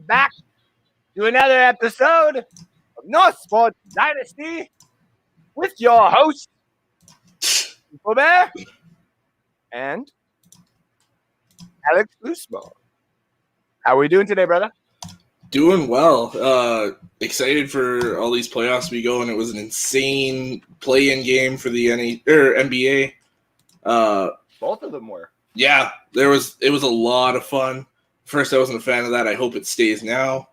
welcome back to another episode of North Sports Dynasty with your host, EP11 and Alex Lusmo. How are we doing today, brother? Doing well. Excited for all these playoffs to be going. It was an insane play-in game for the NBA. Both of them were. Yeah, it was a lot of fun. First, I wasn't a fan of that. I hope it stays now.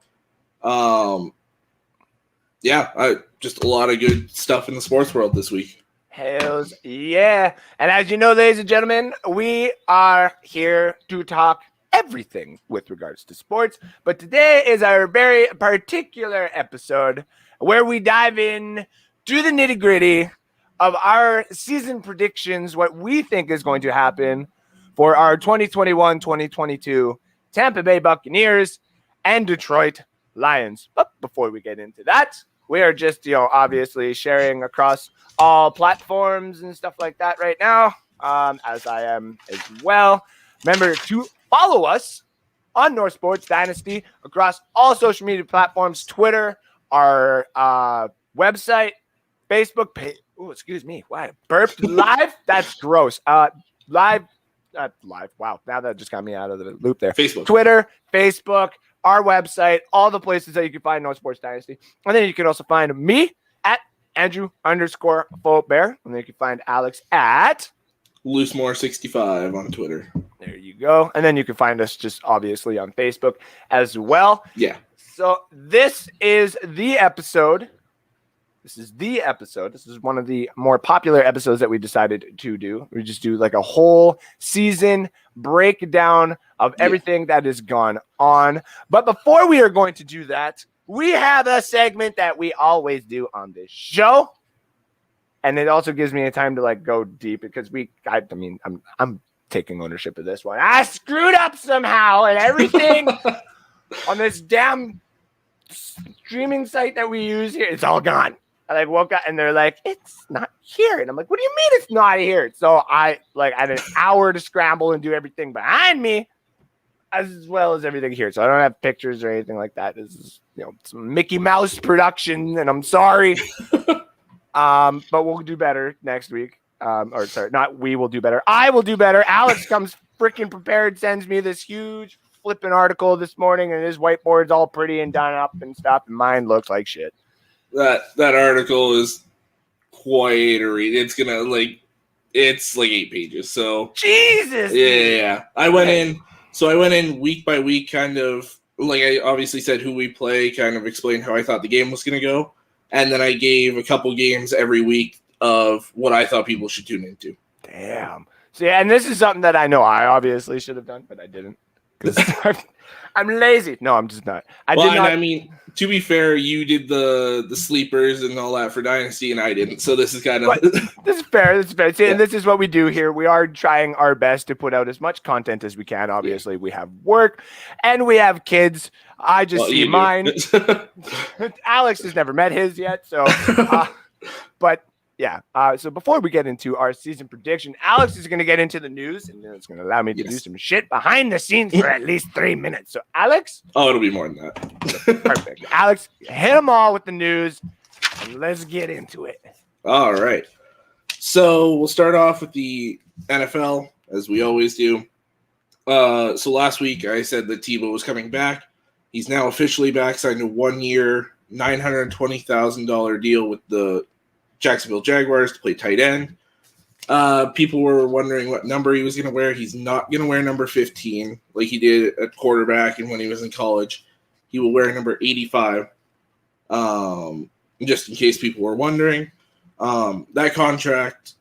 Just a lot of good stuff in the sports world this week. Hells yeah. And as you know, ladies and gentlemen, we are here to talk everything with regards to sports. But today is our very particular episode where we dive in to the nitty-gritty of our season predictions, what we think is going to happen for our 2021-2022 Tampa Bay Buccaneers and Detroit Lions. But before we get into that, we are just, obviously sharing across all platforms and stuff like that right now, as I am as well. Remember to follow us on North Sports Dynasty across all social media platforms, Twitter, our website, Facebook page. Oh, excuse me. Why? Burped live? That's gross. Live. Wow. Now that just got me out of the loop there. Facebook. Twitter, Facebook, our website, all the places that you can find North Sports Dynasty. And then you can also find me at Andrew_Faultbear. And then you can find Alex at Loosemore65 on Twitter. There you go. And then you can find us just obviously on Facebook as well. Yeah. So this is the episode. This is one of the more popular episodes that we decided to do. We just do like a whole season breakdown of everything that has gone on. But before we are going to do that, we have a segment that we always do on this show. And it also gives me a time to go deep because I'm taking ownership of this one. I screwed up somehow and everything on this damn streaming site that we use here. It's all gone. I woke up and they're like, it's not here. And I'm like, what do you mean it's not here? So I had an hour to scramble and do everything behind me as well as everything here. So I don't have pictures or anything like that. This is, some Mickey Mouse production and I'm sorry. But we'll do better next week. We will do better. I will do better. Alex comes freaking prepared, sends me this huge flipping article this morning and his whiteboard's all pretty and done up and stuff. And mine looks like shit. That article is quite a read. It's it's 8 pages. So Jesus. Yeah. I went in week by week, kind of I obviously said who we play, kind of explained how I thought the game was going to go. And then I gave a couple games every week of what I thought people should tune into. Damn. See, and this is something that I know I obviously should have done, but I didn't. Because I'm lazy. No, I'm just not. I mean, to be fair, you did the sleepers and all that for Dynasty, and I didn't. So this is kind of this is fair. This is fair. See, and this is what we do here. We are trying our best to put out as much content as we can. Obviously, we have work and we have kids. I just see mine. Alex has never met his yet, so but. Yeah. So before we get into our season prediction, Alex is going to get into the news, and it's going to allow me to do some shit behind the scenes for at least 3 minutes. So, Alex? Oh, it'll be more than that. Perfect. Alex, hit them all with the news, and let's get into it. All right. So we'll start off with the NFL, as we always do. So last week I said that Tebow was coming back. He's now officially back, signed a 1-year, $920,000 deal with the Jacksonville Jaguars to play tight end. People were wondering what number he was going to wear. He's not going to wear number 15 like he did at quarterback and when he was in college. He will wear number 85, just in case people were wondering. That contract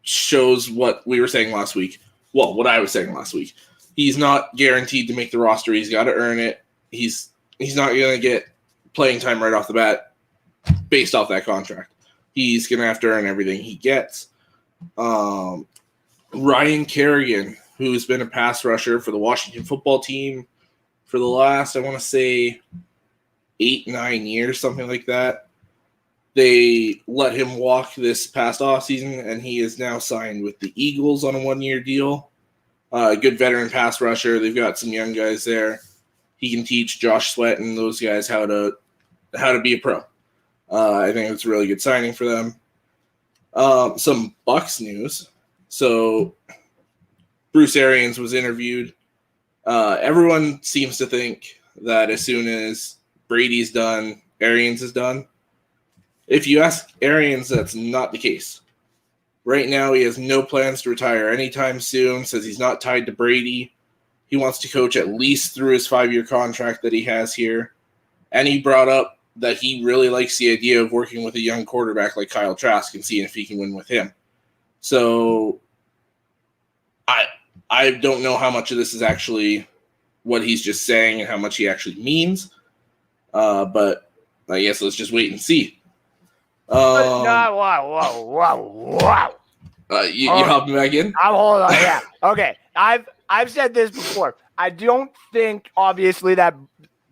shows what we were saying last week. Well, what I was saying last week. He's not guaranteed to make the roster. He's got to earn it. He's not going to get playing time right off the bat based off that contract. He's going to have to earn everything he gets. Ryan Kerrigan, who's been a pass rusher for the Washington football team for the last, I want to say, 8-9 years, something like that. They let him walk this past offseason, and he is now signed with the Eagles on a 1-year deal. Good veteran pass rusher. They've got some young guys there. he can teach Josh Sweat and those guys how to be a pro. I think it's a really good signing for them. Some Bucs news. So Bruce Arians was interviewed. Everyone seems to think that as soon as Brady's done, Arians is done. If you ask Arians, that's not the case. Right now, he has no plans to retire anytime soon, says he's not tied to Brady. He wants to coach at least through his 5-year contract that he has here. And he brought up that he really likes the idea of working with a young quarterback like Kyle Trask and seeing if he can win with him. So I don't know how much of this is actually what he's just saying and how much he actually means. But I guess let's just wait and see. Wow. You hopping back in? I'm holding on. Yeah. Okay. I've said this before. I don't think, obviously, that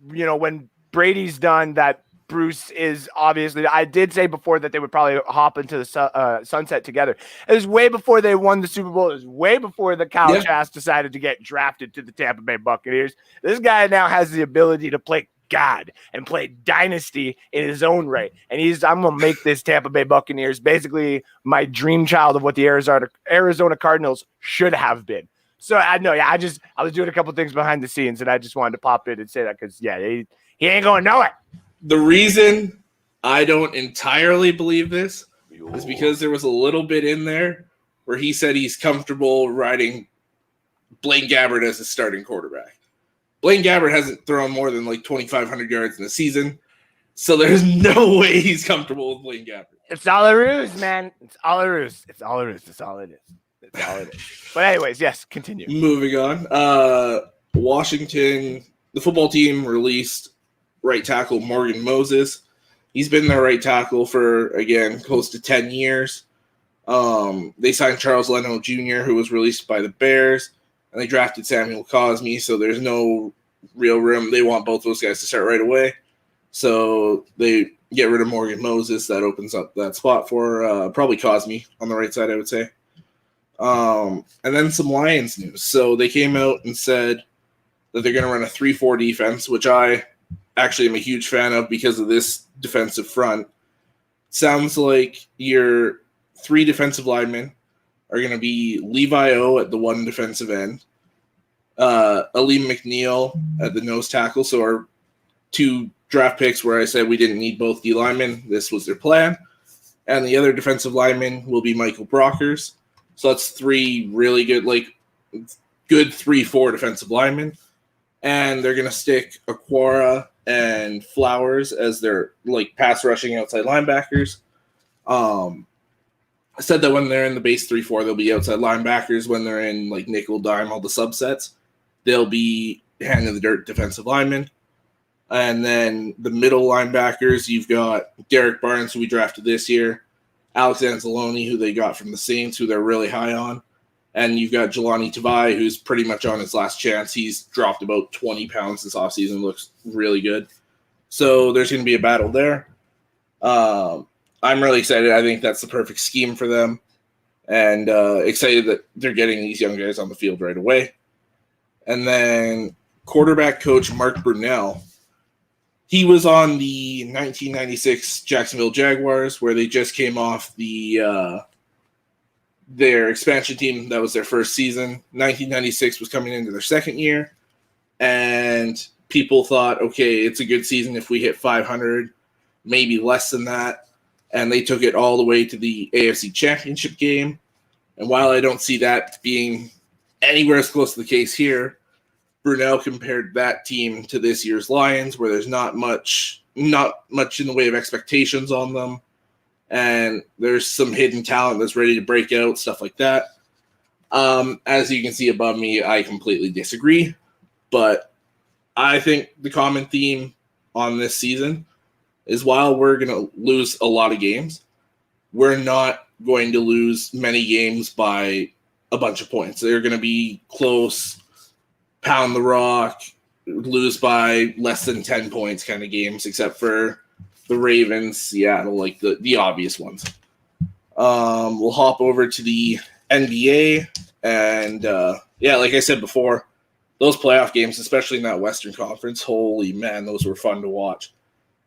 when Brady's done, that Bruce is obviously. I did say before that they would probably hop into the sunset together. It was way before they won the Super Bowl. It was way before the Kyle Trask decided to get drafted to the Tampa Bay Buccaneers. This guy now has the ability to play God and play Dynasty in his own right. And I'm going to make this Tampa Bay Buccaneers basically my dream child of what the Arizona Cardinals should have been. So I was doing a couple things behind the scenes and I just wanted to pop in and say that because, he ain't going nowhere. The reason I don't entirely believe this is because there was a little bit in there where he said he's comfortable riding Blaine Gabbert as a starting quarterback. Blaine Gabbert hasn't thrown more than 2,500 yards in the season, so there's no way he's comfortable with Blaine Gabbert. It's all a ruse, man. It's all a ruse. That's all it is. But anyways, yes, continue. Moving on. Washington, the football team released right tackle Morgan Moses. He's been their right tackle for, again, close to 10 years. They signed Charles Leno Jr., who was released by the Bears, and they drafted Samuel Cosmi, so there's no real room. They want both those guys to start right away. So they get rid of Morgan Moses. That opens up that spot for probably Cosmi on the right side, I would say. And then some Lions news. So they came out and said that they're going to run a 3-4 defense, which I actually am a huge fan of because of this defensive front. Sounds like your 3 defensive linemen are going to be Levi O at the 1 defensive end, Aleem McNeil at the nose tackle. So our 2 draft picks where I said we didn't need both D linemen, this was their plan. And the other defensive lineman will be Michael Brockers. So that's 3 really good, good 3-4 defensive linemen. And they're going to stick Aquara and Flowers as their pass rushing outside linebackers. I said that when they're in the base 3-4, they'll be outside linebackers. When they're in nickel, dime, all the subsets, they'll be hand in the dirt defensive linemen. And then the middle linebackers, you've got Derek Barnes, who we drafted this year, Alex Anzalone, who they got from the Saints, who they're really high on. And you've got Jelani Tavai, who's pretty much on his last chance. He's dropped about 20 pounds this offseason, looks really good. So there's going to be a battle there. I'm really excited. I think that's the perfect scheme for them. And excited that they're getting these young guys on the field right away. And then quarterback coach Mark Brunell. He was on the 1996 Jacksonville Jaguars, where they just came off their expansion team. That was their first season. 1996 was coming into their second year. And people thought, okay, it's a good season if we hit 500, maybe less than that. And they took it all the way to the AFC Championship game. And while I don't see that being anywhere as close to the case here, Brunell compared that team to this year's Lions, where there's not much in the way of expectations on them. And there's some hidden talent that's ready to break out, stuff like that. As you can see above me, I completely disagree. But I think the common theme on this season is while we're going to lose a lot of games, we're not going to lose many games by a bunch of points. They're going to be close, pound the rock, lose by less than 10 points kind of games, except for the Ravens, Seattle, the obvious ones. We'll hop over to the NBA. And, like I said before, those playoff games, especially in that Western Conference, holy man, those were fun to watch.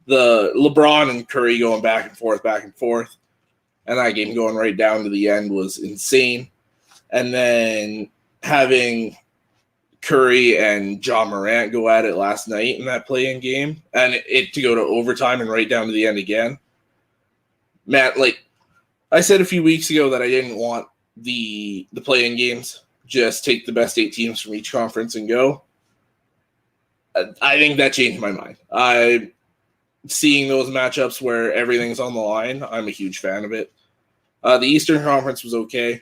The LeBron and Curry going back and forth, and that game going right down to the end was insane. And then having Curry and John Morant go at it last night in that play-in game, and it to go to overtime and right down to the end again. Man, like I said a few weeks ago that I didn't want the play-in games. Just take the best 8 teams from each conference and go. I think that changed my mind. Seeing those matchups where everything's on the line, I'm a huge fan of it. The Eastern Conference was okay.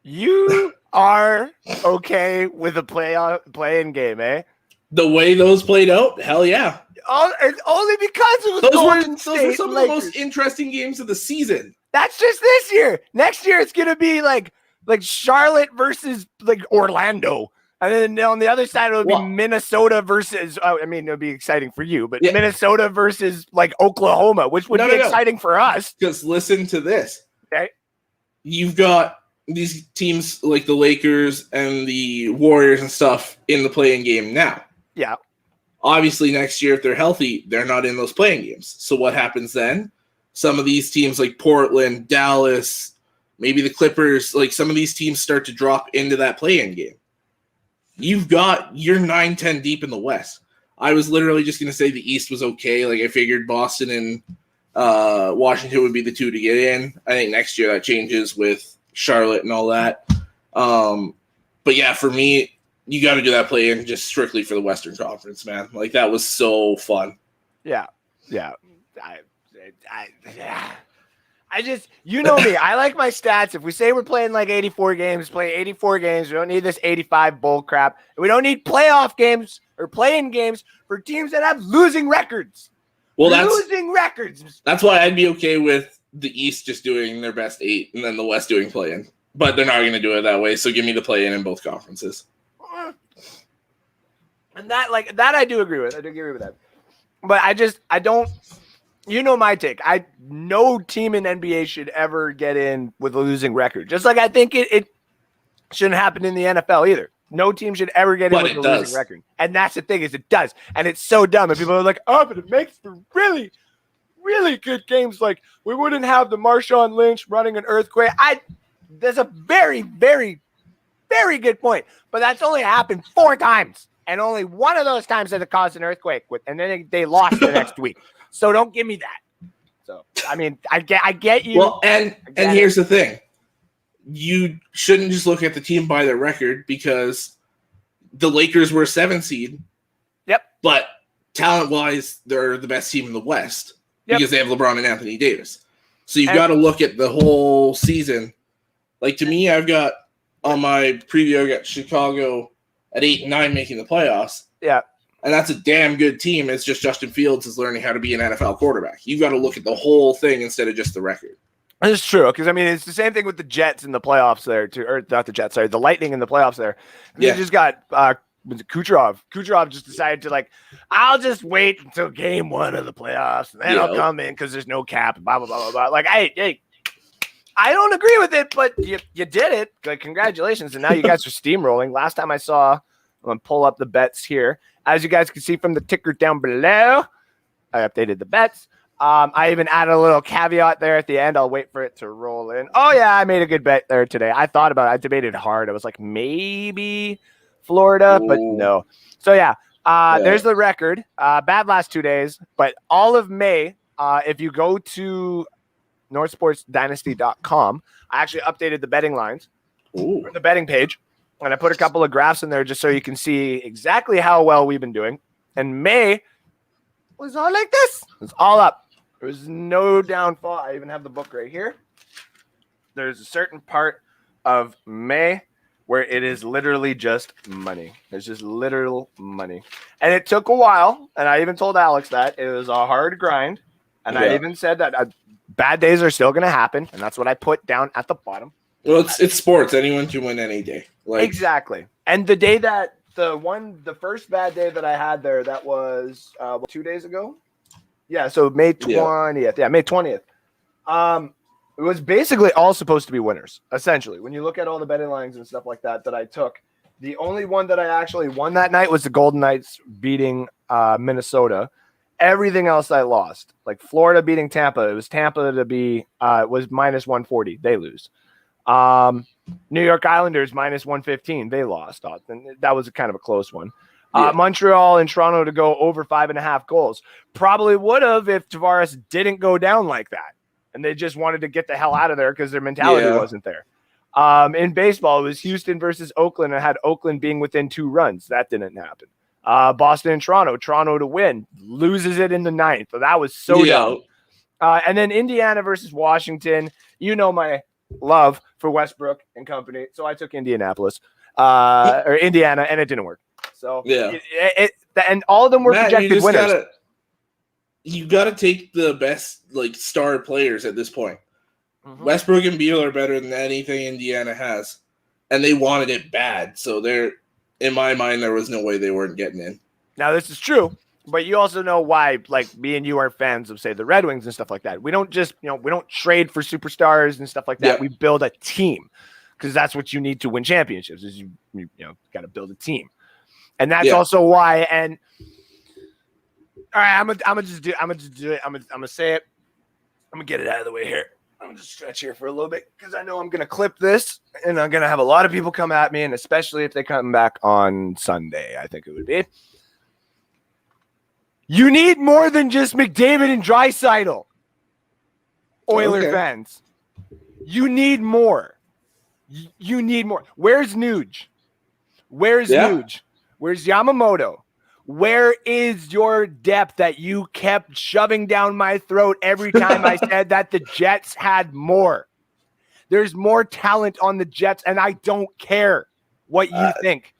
You are okay with a play-in game, eh? The way those played out, hell yeah. It's only because it was those were some of the most interesting games of the season. That's just this year. Next year, it's gonna be like Charlotte versus like Orlando, and then on the other side it'll be Minnesota versus. I mean, it'll be exciting for you, but Minnesota versus like Oklahoma, which would be exciting for us. Because listen to this. Okay, you've got these teams like the Lakers and the Warriors and stuff in the play-in game now. Yeah. Obviously, next year if they're healthy, they're not in those play-in games. So what happens then? Some of these teams like Portland, Dallas, maybe the Clippers, like some of these teams start to drop into that play-in game. You're 9-10 deep in the West. I was literally just going to say the East was okay. Like I figured Boston and Washington would be the 2 to get in. I think next year that changes with Charlotte and all that. But yeah, for me, you got to do that play-in just strictly for the Western Conference, man. Like that was so fun. Yeah. I just, you know me, I like my stats. If we say we're playing like 84 games, play 84 games. We don't need this 85 bull crap. And we don't need playoff games or play-in games for teams that have losing records. Well, losing records. That's why I'd be okay with the East just doing their best 8 and then the West doing play-in. But they're not going to do it that way, so give me the play-in in both conferences. And that I do agree with. I do agree with that. But I don't. You know my take. No team in NBA should ever get in with a losing record. Just like I think it shouldn't happen in the NFL either. No team should ever get in with a losing record. And that's the thing is it does. And it's so dumb. And people are like, oh, but it makes for really, really good games. Like we wouldn't have the Marshawn Lynch running an earthquake. That's a very, very, very good point. But that's only happened 4 times. And only one of those times that it caused an earthquake. And then they lost the next week. So don't give me that. So I mean, I get you. Well, and here's the thing: you shouldn't just look at the team by their record because the Lakers were a 7 seed. Yep. But talent-wise, they're the best team in the West because they have LeBron and Anthony Davis. So you've got to look at the whole season. Like to me, I've got on my preview, I got Chicago at 8 and 9 making the playoffs. Yeah. And that's a damn good team. It's just Justin Fields is learning how to be an NFL quarterback. You've got to look at the whole thing instead of just the record. That's true. Because, I mean, it's the same thing with the Jets in the playoffs there, too. Or not the Jets, sorry. The Lightning in the playoffs there. They just got Kucherov. Kucherov just decided to, like, I'll just wait until game 1 of the playoffs. And then I'll come in because there's no cap. Blah, blah, blah, blah, blah. Like, hey, I don't agree with it, but you did it. Like, congratulations. And now you guys are steamrolling. Last time I saw, I'm going to pull up the bets here. As you guys can see from the ticker down below, I updated the bets. I even added a little caveat there at the end. I'll wait for it to roll in. Oh, yeah, I made a good bet there today. I thought about it. I debated hard. I was like, maybe Florida, but no. So, there's the record. Bad last 2 days, but all of May, if you go to NorthSportsDynasty.com, I actually updated the betting lines or the betting page. And I put a couple of graphs in there just so you can see exactly how well we've been doing. And May was all like this. It's all up. There was no downfall. I even have the book right here. There's a certain part of May where it is literally just money. There's just literal money. And it took a while. And I even told Alex that. It was a hard grind. And I even said that bad days are still going to happen. And that's what I put down at the bottom. Well, it's sports. Anyone can win any day. Like exactly. And the day that the first bad day that I had there, that was 2 days ago. Yeah. So May 20th. Yeah, May 20th. It was basically all supposed to be winners, essentially. When you look at all the betting lines and stuff like that I took, The only one that I actually won that night was the Golden Knights beating Minnesota. Everything else I lost. Like Florida beating Tampa. It was Tampa to be was minus 140. They lose. New York Islanders minus 115. They lost. And that was kind of a close one. Montreal and Toronto to go over 5.5 goals. Probably would have if Tavares didn't go down like that. And they just wanted to get the hell out of there because their mentality wasn't there. In baseball, it was Houston versus Oakland. And had Oakland being within 2 runs. That didn't happen. Boston and Toronto to win. Loses it in the 9th. So that was so dumb. And then Indiana versus Washington. You know my love for Westbrook and company. So I took Indianapolis or Indiana, and it didn't work. So and all of them were projected winners. You got to take the best like star players at this point. Mm-hmm. Westbrook and Beal are better than anything Indiana has, and they wanted it bad. So in my mind, there was no way they weren't getting in. Now this is true, but you also know why. Like me and you are fans of say the Red Wings and stuff like that. We don't just we don't trade for superstars and stuff like that. Yeah. We build a team because that's what you need to win championships. Is you got to build a team. And that's also why. And all right, I'm gonna just do it. I'm gonna say it. I'm gonna get it out of the way here. I'm gonna just stretch here for a little bit because I know I'm gonna clip this, and I'm gonna have a lot of people come at me, and especially if they come back on Sunday, I think it would be. You need more than just McDavid and Draisaitl, Oiler fans. You need more. You need more. Where's Nuge? Where's Nuge? Where's Yamamoto? Where is your depth that you kept shoving down my throat every time I said that the Jets had more? There's more talent on the Jets, and I don't care what you think.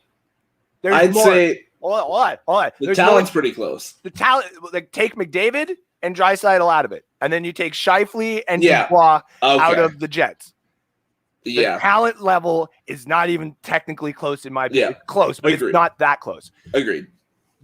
I'd say hold on. The talent's pretty close. The talent, like take McDavid and Draisaitl out of it, and then you take Scheifele and Dubois out of the Jets. The talent level is not even technically close in my opinion. It's close, but it's not that close. Agreed.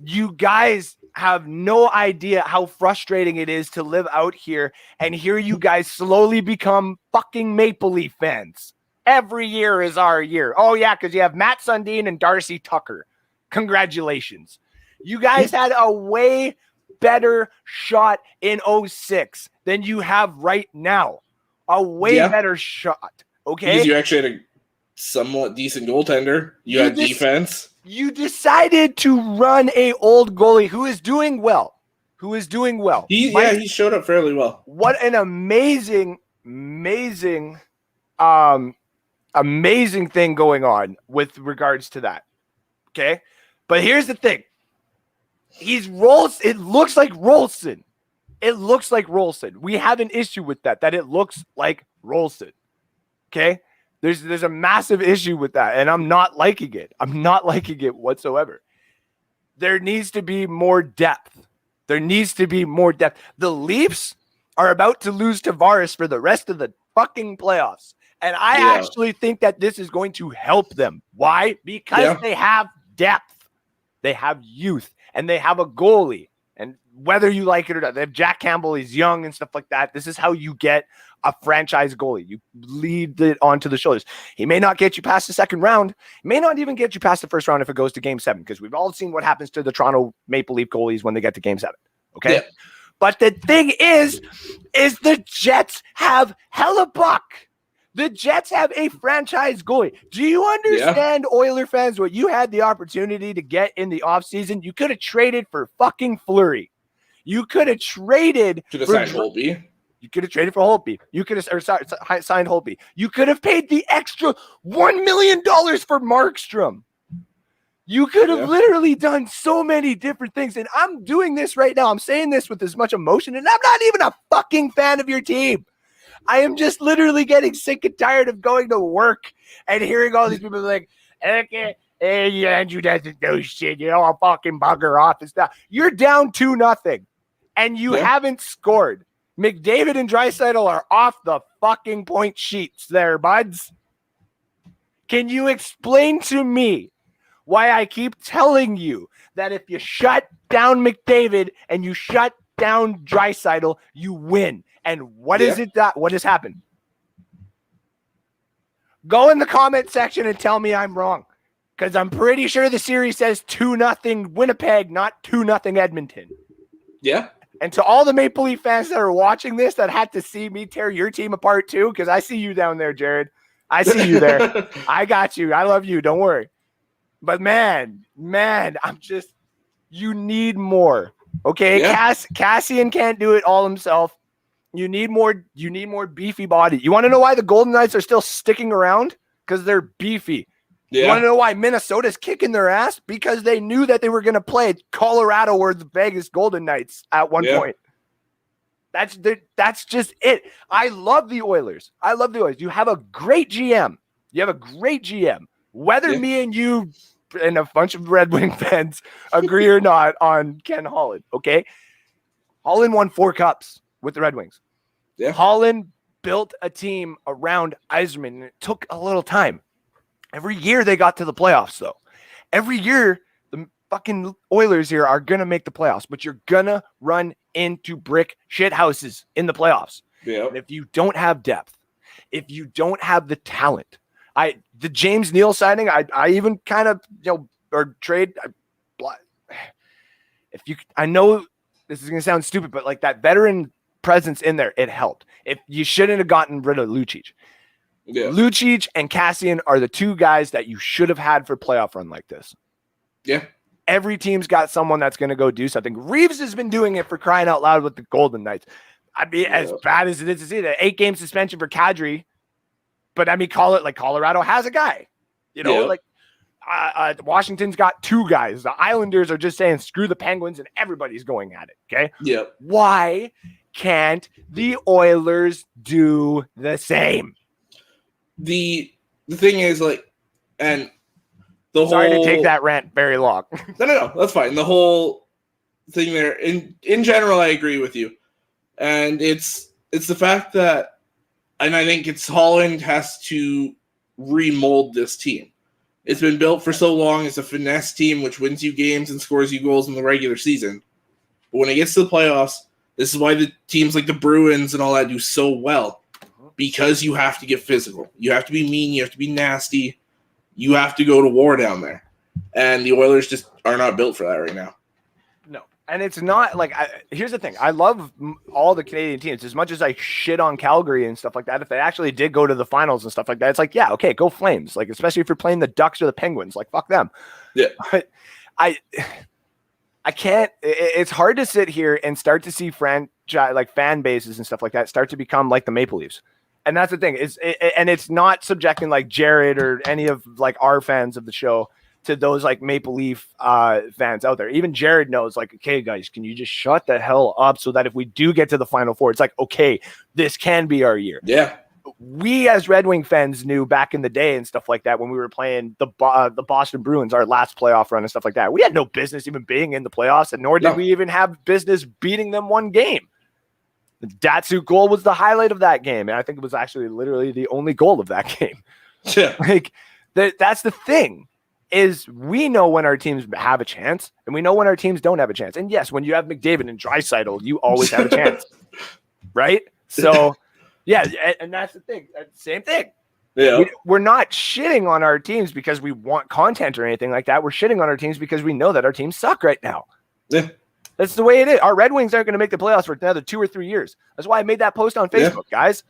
You guys have no idea how frustrating it is to live out here and hear you guys slowly become fucking Maple Leaf fans. Every year is our year. Oh, yeah, because you have Matt Sundin and Darcy Tucker. Congratulations. You guys had a way better shot in 06 than you have right now. A way better shot. Okay. Because you actually had a somewhat decent goaltender. You had defense. You decided to run a old goalie who is doing well. He showed up fairly well. What an amazing thing going on with regards to that. Okay. But here's the thing. It looks like Rolson. We have an issue with that it looks like Rolson. Okay. There's a massive issue with that, and I'm not liking it. I'm not liking it whatsoever. There needs to be more depth. The Leafs are about to lose Tavares for the rest of the fucking playoffs, and I actually think that this is going to help them. Why? Because they have depth. They have youth, and they have a goalie. And whether you like it or not, they have Jack Campbell. He's young and stuff like that. This is how you get a franchise goalie. You lead it onto the shoulders. He may not get you past the second round. He may not even get you past the first round if it goes to game 7, because we've all seen what happens to the Toronto Maple Leaf goalies when they get to game 7. Okay. Yeah. But the thing is the Jets have Hellebuck. The Jets have a franchise goalie. Do you understand, Oiler fans, what you had the opportunity to get in the offseason? You could have traded for fucking Fleury. You could have traded for Holtby. You could have traded for Holtby. You could have signed Holtby. You could have paid the extra $1 million for Markstrom. You could have literally done so many different things. And I'm doing this right now. I'm saying this with as much emotion, and I'm not even a fucking fan of your team. I am just literally getting sick and tired of going to work and hearing all these people like, okay, hey, Andrew doesn't know shit. I'll fucking bugger off and stuff. You're down 2-0, and you haven't scored. McDavid and Draisaitl are off the fucking point sheets there, buds. Can you explain to me why I keep telling you that if you shut down McDavid and you shut down Draisaitl, you win? And what is it what has happened? Go in the comment section and tell me I'm wrong. Because I'm pretty sure the series says 2-0 Winnipeg, not 2-0 Edmonton. Yeah. And to all the Maple Leaf fans that are watching this that had to see me tear your team apart too, because I see you down there, Jared. I see you there. I got you. I love you. Don't worry. But man, you need more. Okay, Yeah. Cassian can't do it all himself. You need more beefy body. You want to know why the Golden Knights are still sticking around? Because they're beefy. Yeah. You want to know why Minnesota's kicking their ass? Because they knew that they were going to play Colorado or the Vegas Golden Knights at one point. That's just it. I love the Oilers. You have a great GM. Whether me and you and a bunch of Red Wing fans agree or not on Ken Holland, okay? Holland won 4 cups with the Red Wings. Yeah. Holland built a team around Yzerman, and it took a little time. Every year they got to the playoffs, though. Every year, the fucking Oilers here are going to make the playoffs, but you're going to run into brick shit houses in the playoffs. Yeah. And if you don't have depth, if you don't have the talent, the James Neal signing, I even kind of, or trade. I know this is going to sound stupid, but like that veteran presence in there, it helped. If you shouldn't have gotten rid of Lucic. Yeah. Lucic and Cassian are the 2 guys that you should have had for playoff run like this. Yeah. Every team's got someone that's going to go do something. Reeves has been doing it for crying out loud with the Golden Knights. I mean, as bad as it is to see the 8-game suspension for Kadri, but I mean, call it like Colorado has a guy. Washington's got 2 guys. The Islanders are just saying screw the Penguins, and everybody's going at it. Okay. Yeah. Why can't the Oilers do the same? The thing is, like, and the Sorry whole... to take that rant very long. No, that's fine. The whole thing there, in general, I agree with you. And it's the fact that, and I think it's Holland has to remold this team. It's been built for so long as a finesse team, which wins you games and scores you goals in the regular season. But when it gets to the playoffs, this is why the teams like the Bruins and all that do so well. Because you have to get physical. You have to be mean. You have to be nasty. You have to go to war down there. And the Oilers just are not built for that right now. No. And it's not like, here's the thing. I love all the Canadian teams. As much as I shit on Calgary and stuff like that, if they actually did go to the finals and stuff like that, it's like, yeah, okay, go Flames. Like, especially if you're playing the Ducks or the Penguins. Like, fuck them. Yeah. But I can't, it's hard to sit here and start to see fan bases and stuff like that start to become like the Maple Leafs. And that's the thing and it's not subjecting like Jared or any of like our fans of the show to those like Maple Leaf fans out there. Even Jared knows like, okay, guys, can you just shut the hell up so that if we do get to the Final Four, it's like, okay, this can be our year. Yeah. We as Red Wing fans knew back in the day and stuff like that when we were playing the Boston Bruins, our last playoff run and stuff like that. We had no business even being in the playoffs, and nor did we even have business beating them 1 game. The Datsuk goal was the highlight of that game, and I think it was actually literally the only goal of that game. Yeah. Like that's the thing is we know when our teams have a chance, and we know when our teams don't have a chance. And yes, when you have McDavid and Draisaitl, you always have a chance, right? So, yeah, and that's the thing. Same thing. Yeah. We're not shitting on our teams because we want content or anything like that. We're shitting on our teams because we know that our teams suck right now. Yeah. That's the way it is. Our Red Wings aren't going to make the playoffs for another 2 or 3 years. That's why I made that post on Facebook, guys.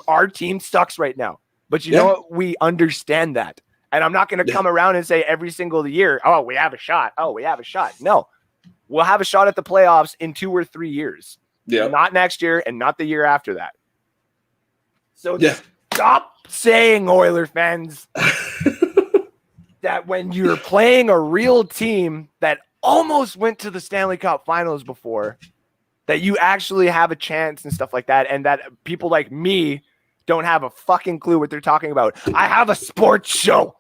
Our team sucks right now. But you know what? We understand that. And I'm not going to come around and say every single year, oh, we have a shot. Oh, we have a shot. No. We'll have a shot at the playoffs in 2 or 3 years. Yeah. Not next year and not the year after that. So stop saying, Oiler fans, that when you're playing a real team that almost went to the Stanley Cup Finals before, that you actually have a chance and stuff like that, and that people like me don't have a fucking clue what they're talking about. I have a sports show.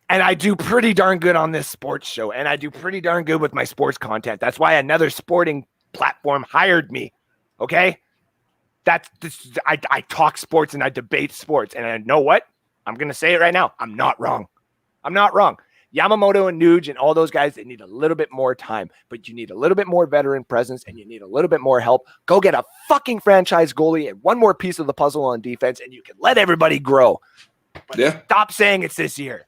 And I do pretty darn good on this sports show, and I do pretty darn good with my sports content. That's why another sporting platform hired me. Okay? I talk sports and I debate sports, and I know what? I'm going to say it right now. I'm not wrong. Yamamoto and Nuge and all those guys, they need a little bit more time, but you need a little bit more veteran presence and you need a little bit more help. Go get a fucking franchise goalie and one more piece of the puzzle on defense, and you can let everybody grow. But Yeah. stop saying it's this year.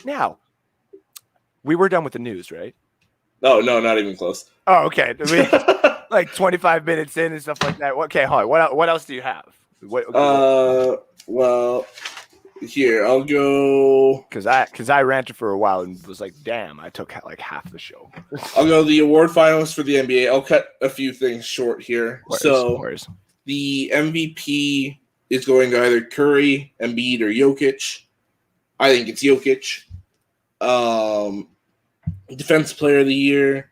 Now, we were done with the news, right? Oh, no, not even close. Oh, okay. Like 25 minutes in and stuff like that. Okay, hold on. What else do you have? Well, here, I'll go. Because I ranted for a while and was like, damn, I took like half the show. I'll go the award finalists for the NBA. I'll cut a few things short here. Where's? The MVP is going to either Curry, Embiid, or Jokic. I think it's Jokic. Defensive Player of the Year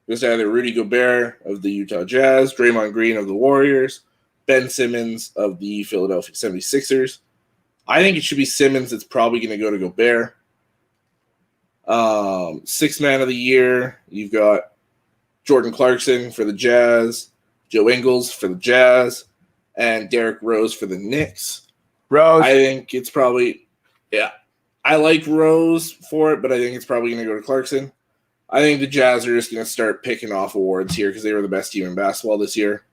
is either Rudy Gobert of the Utah Jazz, Draymond Green of the Warriors, Ben Simmons of the Philadelphia 76ers. I think it should be Simmons. It's probably going to go to Gobert. Sixth Man of the Year, you've got Jordan Clarkson for the Jazz, Joe Ingles for the Jazz, and Derrick Rose for the Knicks. Rose. I think it's probably, yeah. I like Rose for it, but I think it's probably going to go to Clarkson. I think the Jazz are just going to start picking off awards here because they were the best team in basketball this year.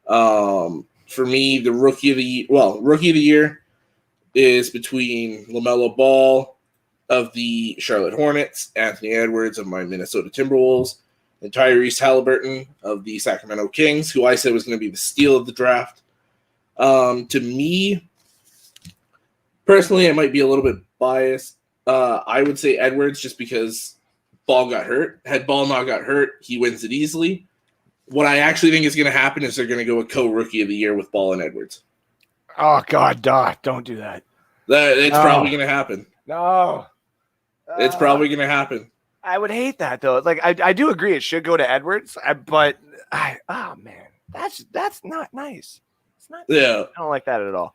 For me, the rookie of the year is between LaMelo Ball of the Charlotte Hornets, Anthony Edwards of my Minnesota Timberwolves, and Tyrese Halliburton of the Sacramento Kings, who I said was going to be the steal of the draft. To me, personally, I might be a little bit biased. I would say Edwards just because Ball got hurt. Had Ball not got hurt, he wins it easily. What I actually think is going to happen is they're going to go with co-rookie of the year with Ball and Edwards. Oh, God, don't do that. It's probably going to happen. No. It's probably going to happen. I would hate that, though. Like, I do agree it should go to Edwards, but man, that's not nice. It's not. Yeah. I don't like that at all.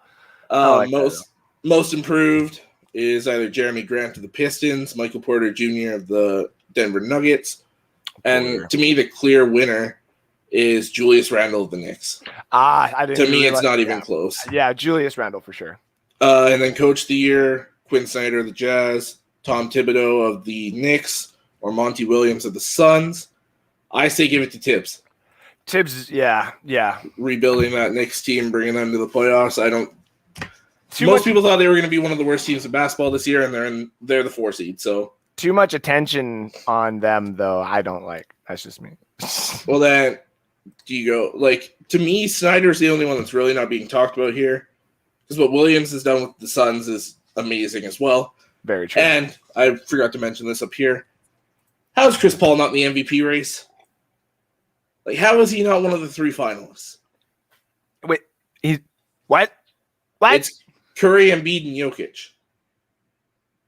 Most improved is either Jeremy Grant of the Pistons, Michael Porter Jr. of the Denver Nuggets, and to me, the clear winner is Julius Randle of the Knicks. I didn't. To me, it's not even close. Yeah, Julius Randle for sure. And then Coach of the Year, Quinn Snyder of the Jazz, Tom Thibodeau of the Knicks, or Monty Williams of the Suns. I say give it to Tibbs. Tibbs, yeah. Rebuilding that Knicks team, bringing them to the playoffs. Most people thought they were going to be one of the worst teams in basketball this year, and they're the 4 seed. So too much attention on them, though. I don't like. That's just me. Well, then do you go to me? Snyder's the only one that's really not being talked about here, because what Williams has done with the Suns is amazing as well. Very true. And I forgot to mention this up here. How is Chris Paul not in the MVP race? How is he not one of the 3 finalists? Wait, what? It's Curry, Embiid, and Jokic.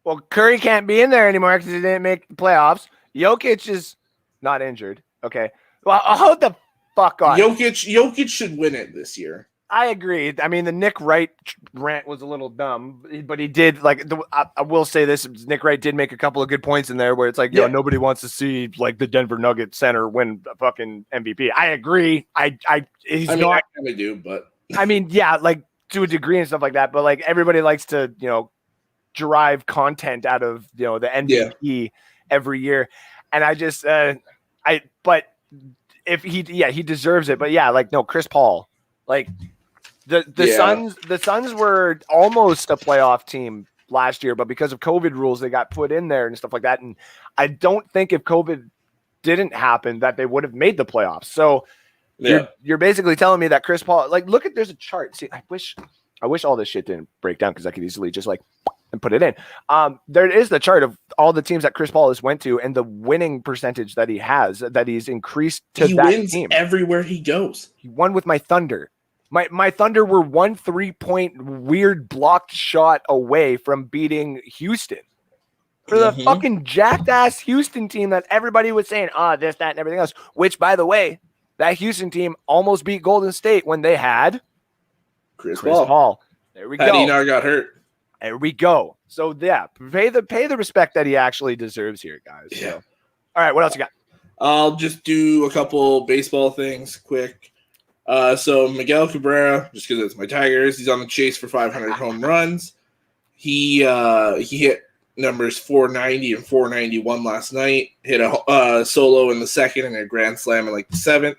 Well, Curry can't be in there anymore because he didn't make the playoffs. Jokic is not injured. Okay. Well, hold the fuck on. Jokic should win it this year. I agree. I mean, the Nick Wright rant was a little dumb, but he did I will say this: Nick Wright did make a couple of good points in there, where it's like, nobody wants to see the Denver Nuggets center win a fucking MVP. I agree. I kind of do, but I mean, yeah, to a degree and stuff like that. But everybody likes to, derive content out of the MVP every year, and I just but if he deserves it. But no, Chris Paul, The Suns were almost a playoff team last year, but because of COVID rules, they got put in there and stuff like that. And I don't think if COVID didn't happen that they would have made the playoffs. So you're basically telling me that Chris Paul, there's a chart. See, I wish all this shit didn't break down because I could easily just and put it in. There is the chart of all the teams that Chris Paul has went to and the winning percentage that he has, that he's increased to he that wins team everywhere he goes. He won with my Thunder. My Thunder were 1 3-point weird blocked shot away from beating Houston. For the fucking jacked ass Houston team that everybody was saying, this, that, and everything else. Which, by the way, that Houston team almost beat Golden State when they had Chris Paul. There we go. Had he not got hurt. There we go. So pay the respect that he actually deserves here, guys. Yeah. So. All right, what else you got? I'll just do a couple baseball things quick. So Miguel Cabrera, just because it's my Tigers, he's on the chase for 500 home runs. He hit numbers 490 and 491 last night. Hit a solo in the second and a grand slam in the seventh.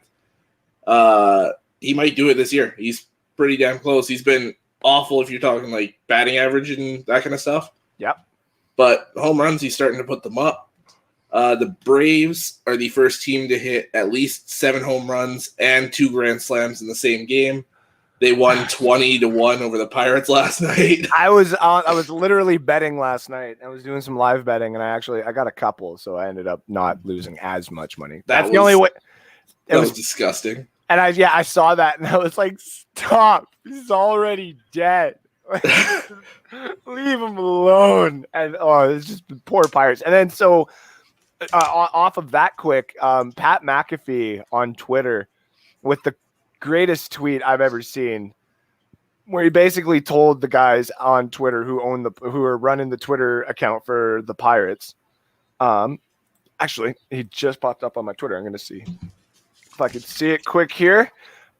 He might do it this year. He's pretty damn close. He's been awful if you're talking like batting average and that kind of stuff. Yep. But home runs, he's starting to put them up. The Braves are the first team to hit at least 7 home runs and 2 grand slams in the same game. They won 20-1 over the Pirates last night. I was literally betting last night. I was doing some live betting, and I got a couple, so I ended up not losing as much money. That's the only way. That was disgusting. And I saw that, and I was like, stop. He's already dead. Leave him alone. And it's just poor Pirates. And then so off of that quick, Pat McAfee on Twitter with the greatest tweet I've ever seen, where he basically told the guys on Twitter who are running the Twitter account for the Pirates. Actually, he just popped up on my Twitter. I'm going to see if I could see it quick here.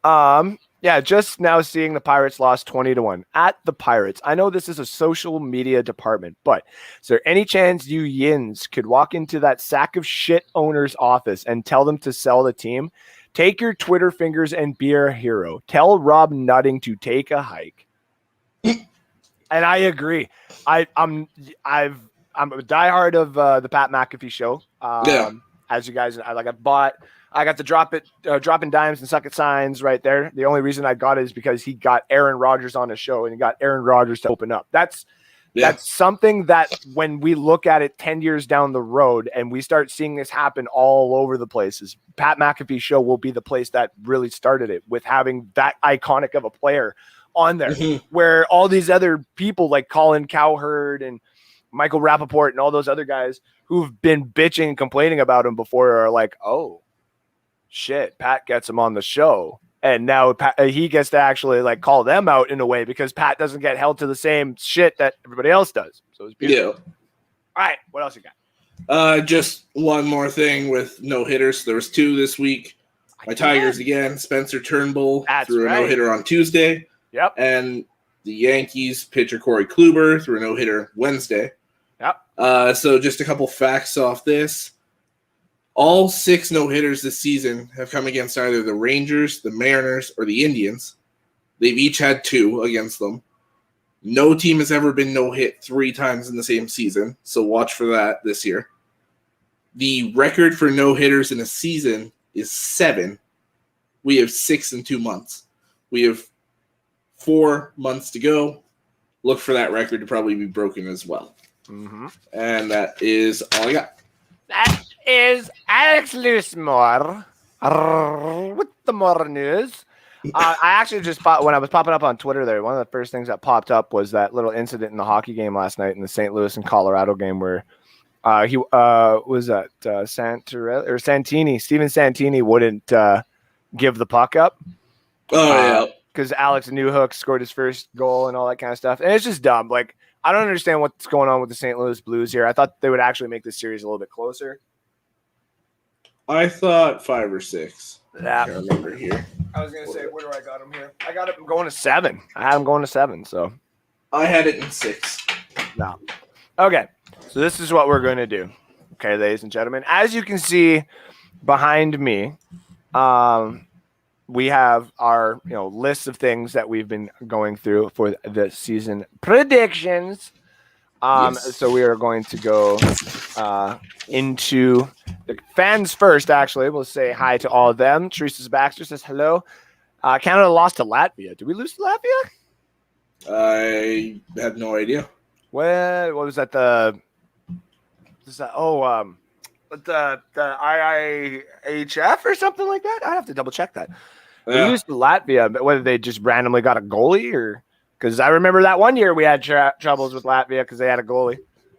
Just now seeing the Pirates lost 20-1 at the Pirates. I know this is a social media department, but is there any chance you yins could walk into that sack of shit owner's office and tell them to sell the team? Take your Twitter fingers and be a hero. Tell Rob Nutting to take a hike. And I agree. I'm a diehard of the Pat McAfee show. As you guys, I got to dropping dimes and suck at signs right there. The only reason I got it is because he got Aaron Rodgers on his show, and he got Aaron Rodgers to open up. That's something that when we look at it 10 years down the road and we start seeing this happen all over the places, Pat McAfee's show will be the place that really started it, with having that iconic of a player on there, where all these other people like Colin Cowherd and Michael Rappaport and all those other guys who've been bitching and complaining about him before are like, oh, shit, Pat gets him on the show. And now he gets to actually like call them out in a way, because Pat doesn't get held to the same shit that everybody else does. So it's beautiful. Yeah. All right, what else you got? Just one more thing with no hitters. There was 2 this week. My Tigers again. Spencer Turnbull threw a no hitter on Tuesday. Yep. And the Yankees pitcher Corey Kluber threw a no hitter Wednesday. Yep. So just a couple facts off this. All 6 no-hitters this season have come against either the Rangers, the Mariners, or the Indians. They've each had 2 against them. No team has ever been no-hit 3 times in the same season, so watch for that this year. The record for no-hitters in a season is 7. We have 6 in 2 months. We have 4 months to go. Look for that record to probably be broken as well. Mm-hmm. And that is all I got. That is Alex Loosemore with the more news. I actually just when I was popping up on Twitter there, one of the first things that popped up was that little incident in the hockey game last night in the St. Louis and Colorado game where he was at Santini. Steven Santini wouldn't give the puck up. Oh, yeah. Because Alex Newhook scored his first goal and all that kind of stuff. And it's just dumb. Like, I don't understand what's going on with the St. Louis Blues here. I thought they would actually make this series a little bit closer. I thought 5 or 6. Yeah. I can't remember here. I was going to say, where do I got him here? I got him going to 7. I had him going to 7, so. I had it in 6. No. Okay, so this is what we're going to do. Okay, ladies and gentlemen. As you can see behind me, we have our list of things that we've been going through for the season predictions. Yes. So we are going to go into the fans first. Actually, we'll say hi to all of them. Teresa Baxter says hello. Canada lost to Latvia. Did we lose to Latvia? I have no idea. What was that? The IIHF or something like that? I have to double check that. Yeah. We used to Latvia, but whether they just randomly got a goalie or because I remember that one year we had troubles with Latvia because they had a goalie.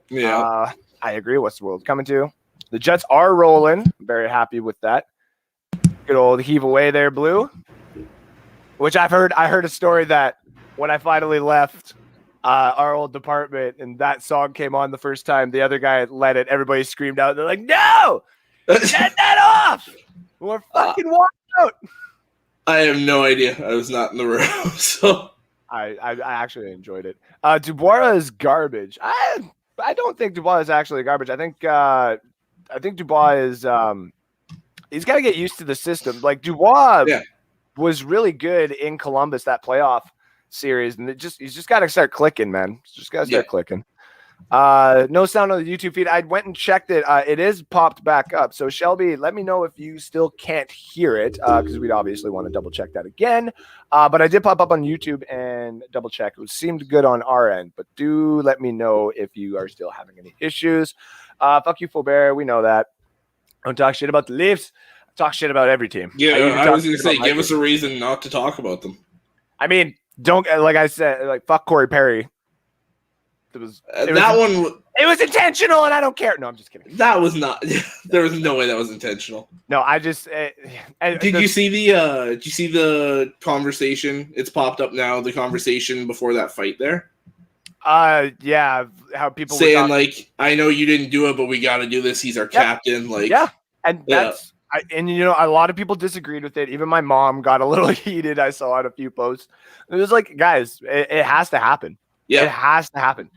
Yeah. I agree. What's the world coming to? The Jets are rolling. I'm very happy with that. Good old heave away there, Blue. Which I heard a story that when I finally left our old department and that song came on the first time, the other guy let it. Everybody screamed out. They're like, "No, get that off! We're fucking walking out." I have no idea. I was not in the room, so I actually enjoyed it. Dubois is garbage. I don't think Dubois is actually garbage. I think Dubois is he's got to get used to the system. Like Dubois was really good in Columbus that playoff series, and he's just got to start clicking, man. Just got to start clicking. No sound on the YouTube feed. I went and checked it. It is popped back up. So Shelby, let me know if you still can't hear it, because we'd obviously want to double check that again. But I did pop up on YouTube and double check. It seemed good on our end, but do let me know if you are still having any issues. Fuck you, Faubert. We know that. Don't talk shit about the Leafs. Talk shit about every team. Yeah, I was going to say, give us a reason not to talk about them. I mean, don't, like I said, like, fuck Corey Perry. It was intentional, and I don't care. No, I'm just kidding. That was not. There was no way that was intentional. No, I just. Did you see the conversation? It's popped up now. The conversation before that fight there. Yeah, how people saying like, I know you didn't do it, but we got to do this. He's our captain. Like, yeah, and that's. And you know, a lot of people disagreed with it. Even my mom got a little heated. I saw it a few posts. It was like, guys, it has to happen. Yeah, it has to happen.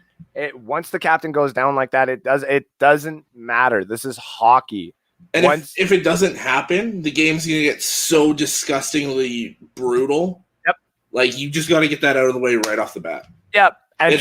Once the captain goes down like that, it doesn't matter. This is hockey. And if it doesn't happen, the game's gonna get so disgustingly brutal. Yep. Like, you just got to get that out of the way right off the bat. Yep. And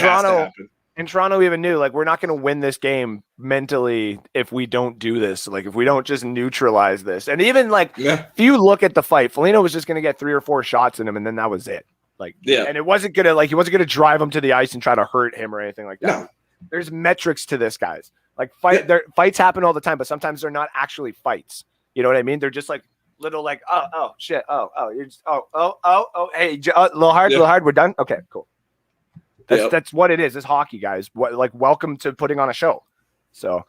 Toronto even knew, like, we're not going to win this game mentally if we don't do this. Like, if we don't just neutralize this. And even, like, if you look at the fight, Foligno was just going to get 3 or 4 shots in him, and then that was it. Like, and it wasn't going to, like, he wasn't going to drive him to the ice and try to hurt him or anything like that. No. There's metrics to this, guys. Like, fights happen all the time, but sometimes they're not actually fights. You know what I mean? They're just, like, little, like, oh, shit, you're just, hey, a little hard, we're done? Okay, cool. That's what it is. It's hockey, guys. Welcome to putting on a show. So,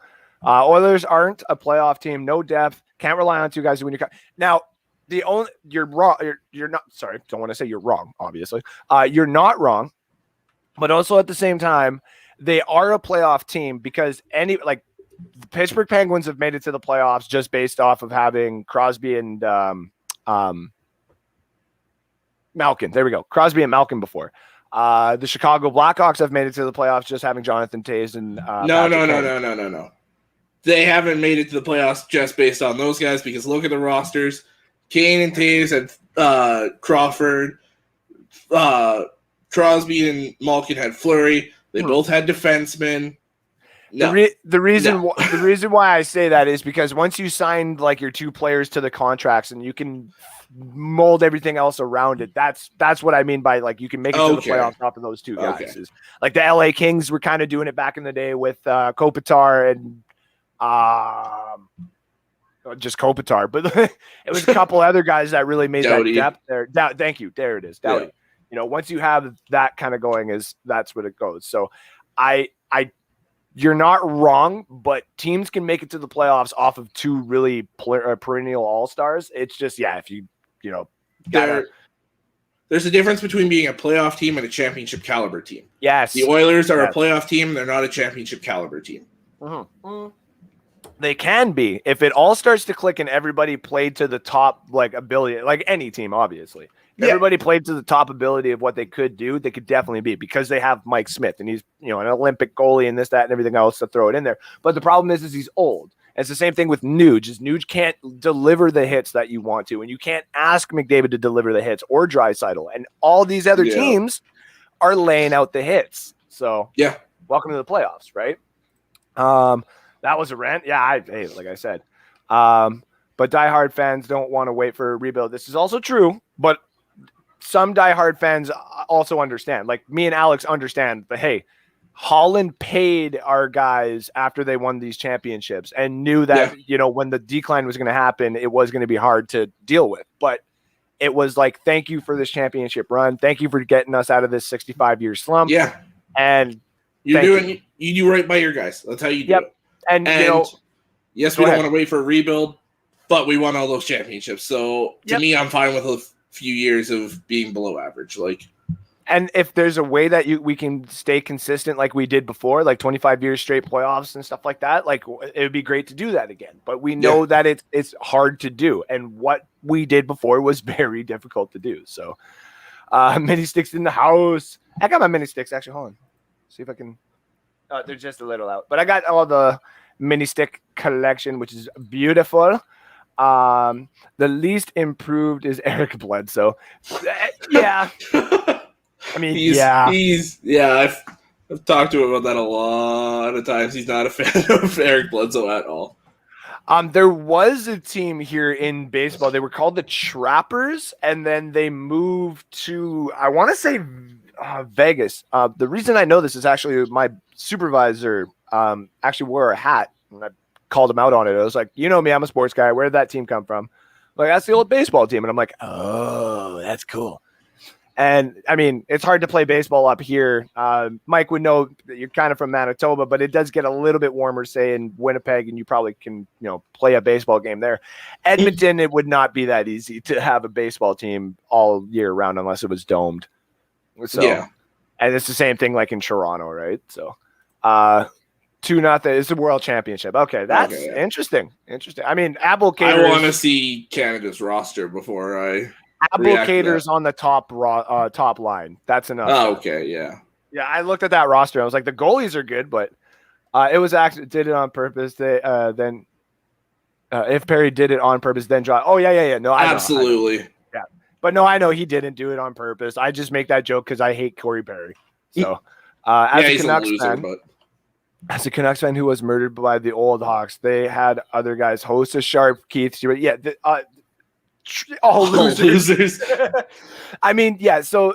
Oilers aren't a playoff team. No depth. Can't rely on 2 guys when you come. Now, you're wrong. You're not. Sorry, don't want to say you're wrong. Obviously, you're not wrong. But also at the same time, they are a playoff team because the Pittsburgh Penguins have made it to the playoffs just based off of having Crosby and Malkin. There we go. Crosby and Malkin before. The Chicago Blackhawks have made it to the playoffs just having Jonathan Toews and No. They haven't made it to the playoffs just based on those guys, because look at the rosters. Kane and Toews had Crawford. Crosby and Malkin had Fleury. They both had defensemen. No. The reason why I say that is because once you signed like your 2 players to the contracts and you can mold everything else around it, that's what I mean by, like, you can make it to the playoffs off of those 2 guys. Is like the LA Kings were kind of doing it back in the day with Kopitar and just Kopitar, but it was a couple other guys that really made Doughty. That depth there. Thank you. There it is. Doughty. Yeah. You know, once you have that kind of going, that's what it goes. So you're not wrong, but teams can make it to the playoffs off of 2 really perennial all-stars. It's just, if you there's a difference between being a playoff team and a championship caliber team. Yes. The Oilers are a playoff team. They're not a championship caliber team. Mm-hmm. They can be. If it all starts to click and everybody played to the top, like, ability, like any team, obviously. Everybody played to the top ability of what they could do. They could definitely be, because they have Mike Smith and he's, an Olympic goalie and this, that, and everything else to throw it in there. But the problem is he's old. It's the same thing with Nuge. Nuge can't deliver the hits that you want to, and you can't ask McDavid to deliver the hits or Draisaitl. And all these other teams are laying out the hits. So welcome to the playoffs, right? That was a rant. Yeah, like I said. But diehard fans don't want to wait for a rebuild. This is also true, but some diehard fans also understand. Like me and Alex understand. But hey, Holland paid our guys after they won these championships and knew that when the decline was going to happen, it was going to be hard to deal with. But it was like, thank you for this championship run. Thank you for getting us out of this 65-year slump. Yeah, and you do right by your guys. That's how you do it. And yes, we don't want to wait for a rebuild, but we won all those championships. So to me, I'm fine with a few years of being below average. And if there's a way that we can stay consistent like we did before, like 25 years straight playoffs and stuff like that, like it would be great to do that again. But we know that it's hard to do. And what we did before was very difficult to do. So mini sticks in the house. I got my mini sticks actually. Hold on. See if I can. They're just a little out. But I got all the mini stick collection, which is beautiful. The least improved is Eric Bledsoe. Yeah. I mean, I've talked to him about that a lot of times. He's not a fan of Eric Bledsoe at all. There was a team here in baseball. They were called the Trappers, and then they moved to, I want to say, Vegas. The reason I know this is actually my supervisor actually wore a hat, and I called him out on it. I was like, you know me, I'm a sports guy. Where did that team come from? Like, that's the old baseball team. And I'm like, oh, that's cool. And I mean, it's hard to play baseball up here. Mike would know that you're kind of from Manitoba, but it does get a little bit warmer, say in Winnipeg, and you probably can, play a baseball game there. Edmonton, it would not be that easy to have a baseball team all year round unless it was domed. So, yeah. And it's the same thing like in Toronto, right? So, 2-0. It's the World Championship. Okay, that's interesting. Interesting. I mean, Abelcater's. I want to see Canada's roster before I. Abelcater's on the top line. That's enough. Oh, okay, yeah. Yeah, I looked at that roster. I was like, the goalies are good, but it was actually did it on purpose. They then if Perry did it on purpose, then draw. Oh yeah. No, absolutely. I know. Yeah, but no, I know he didn't do it on purpose. I just make that joke because I hate Corey Perry. So as a Canucks fan, as a Canucks fan who was murdered by the old Hawks, they had other guys, Hossa, Sharp, Keith Stewart. Yeah. All losers. I mean, yeah. So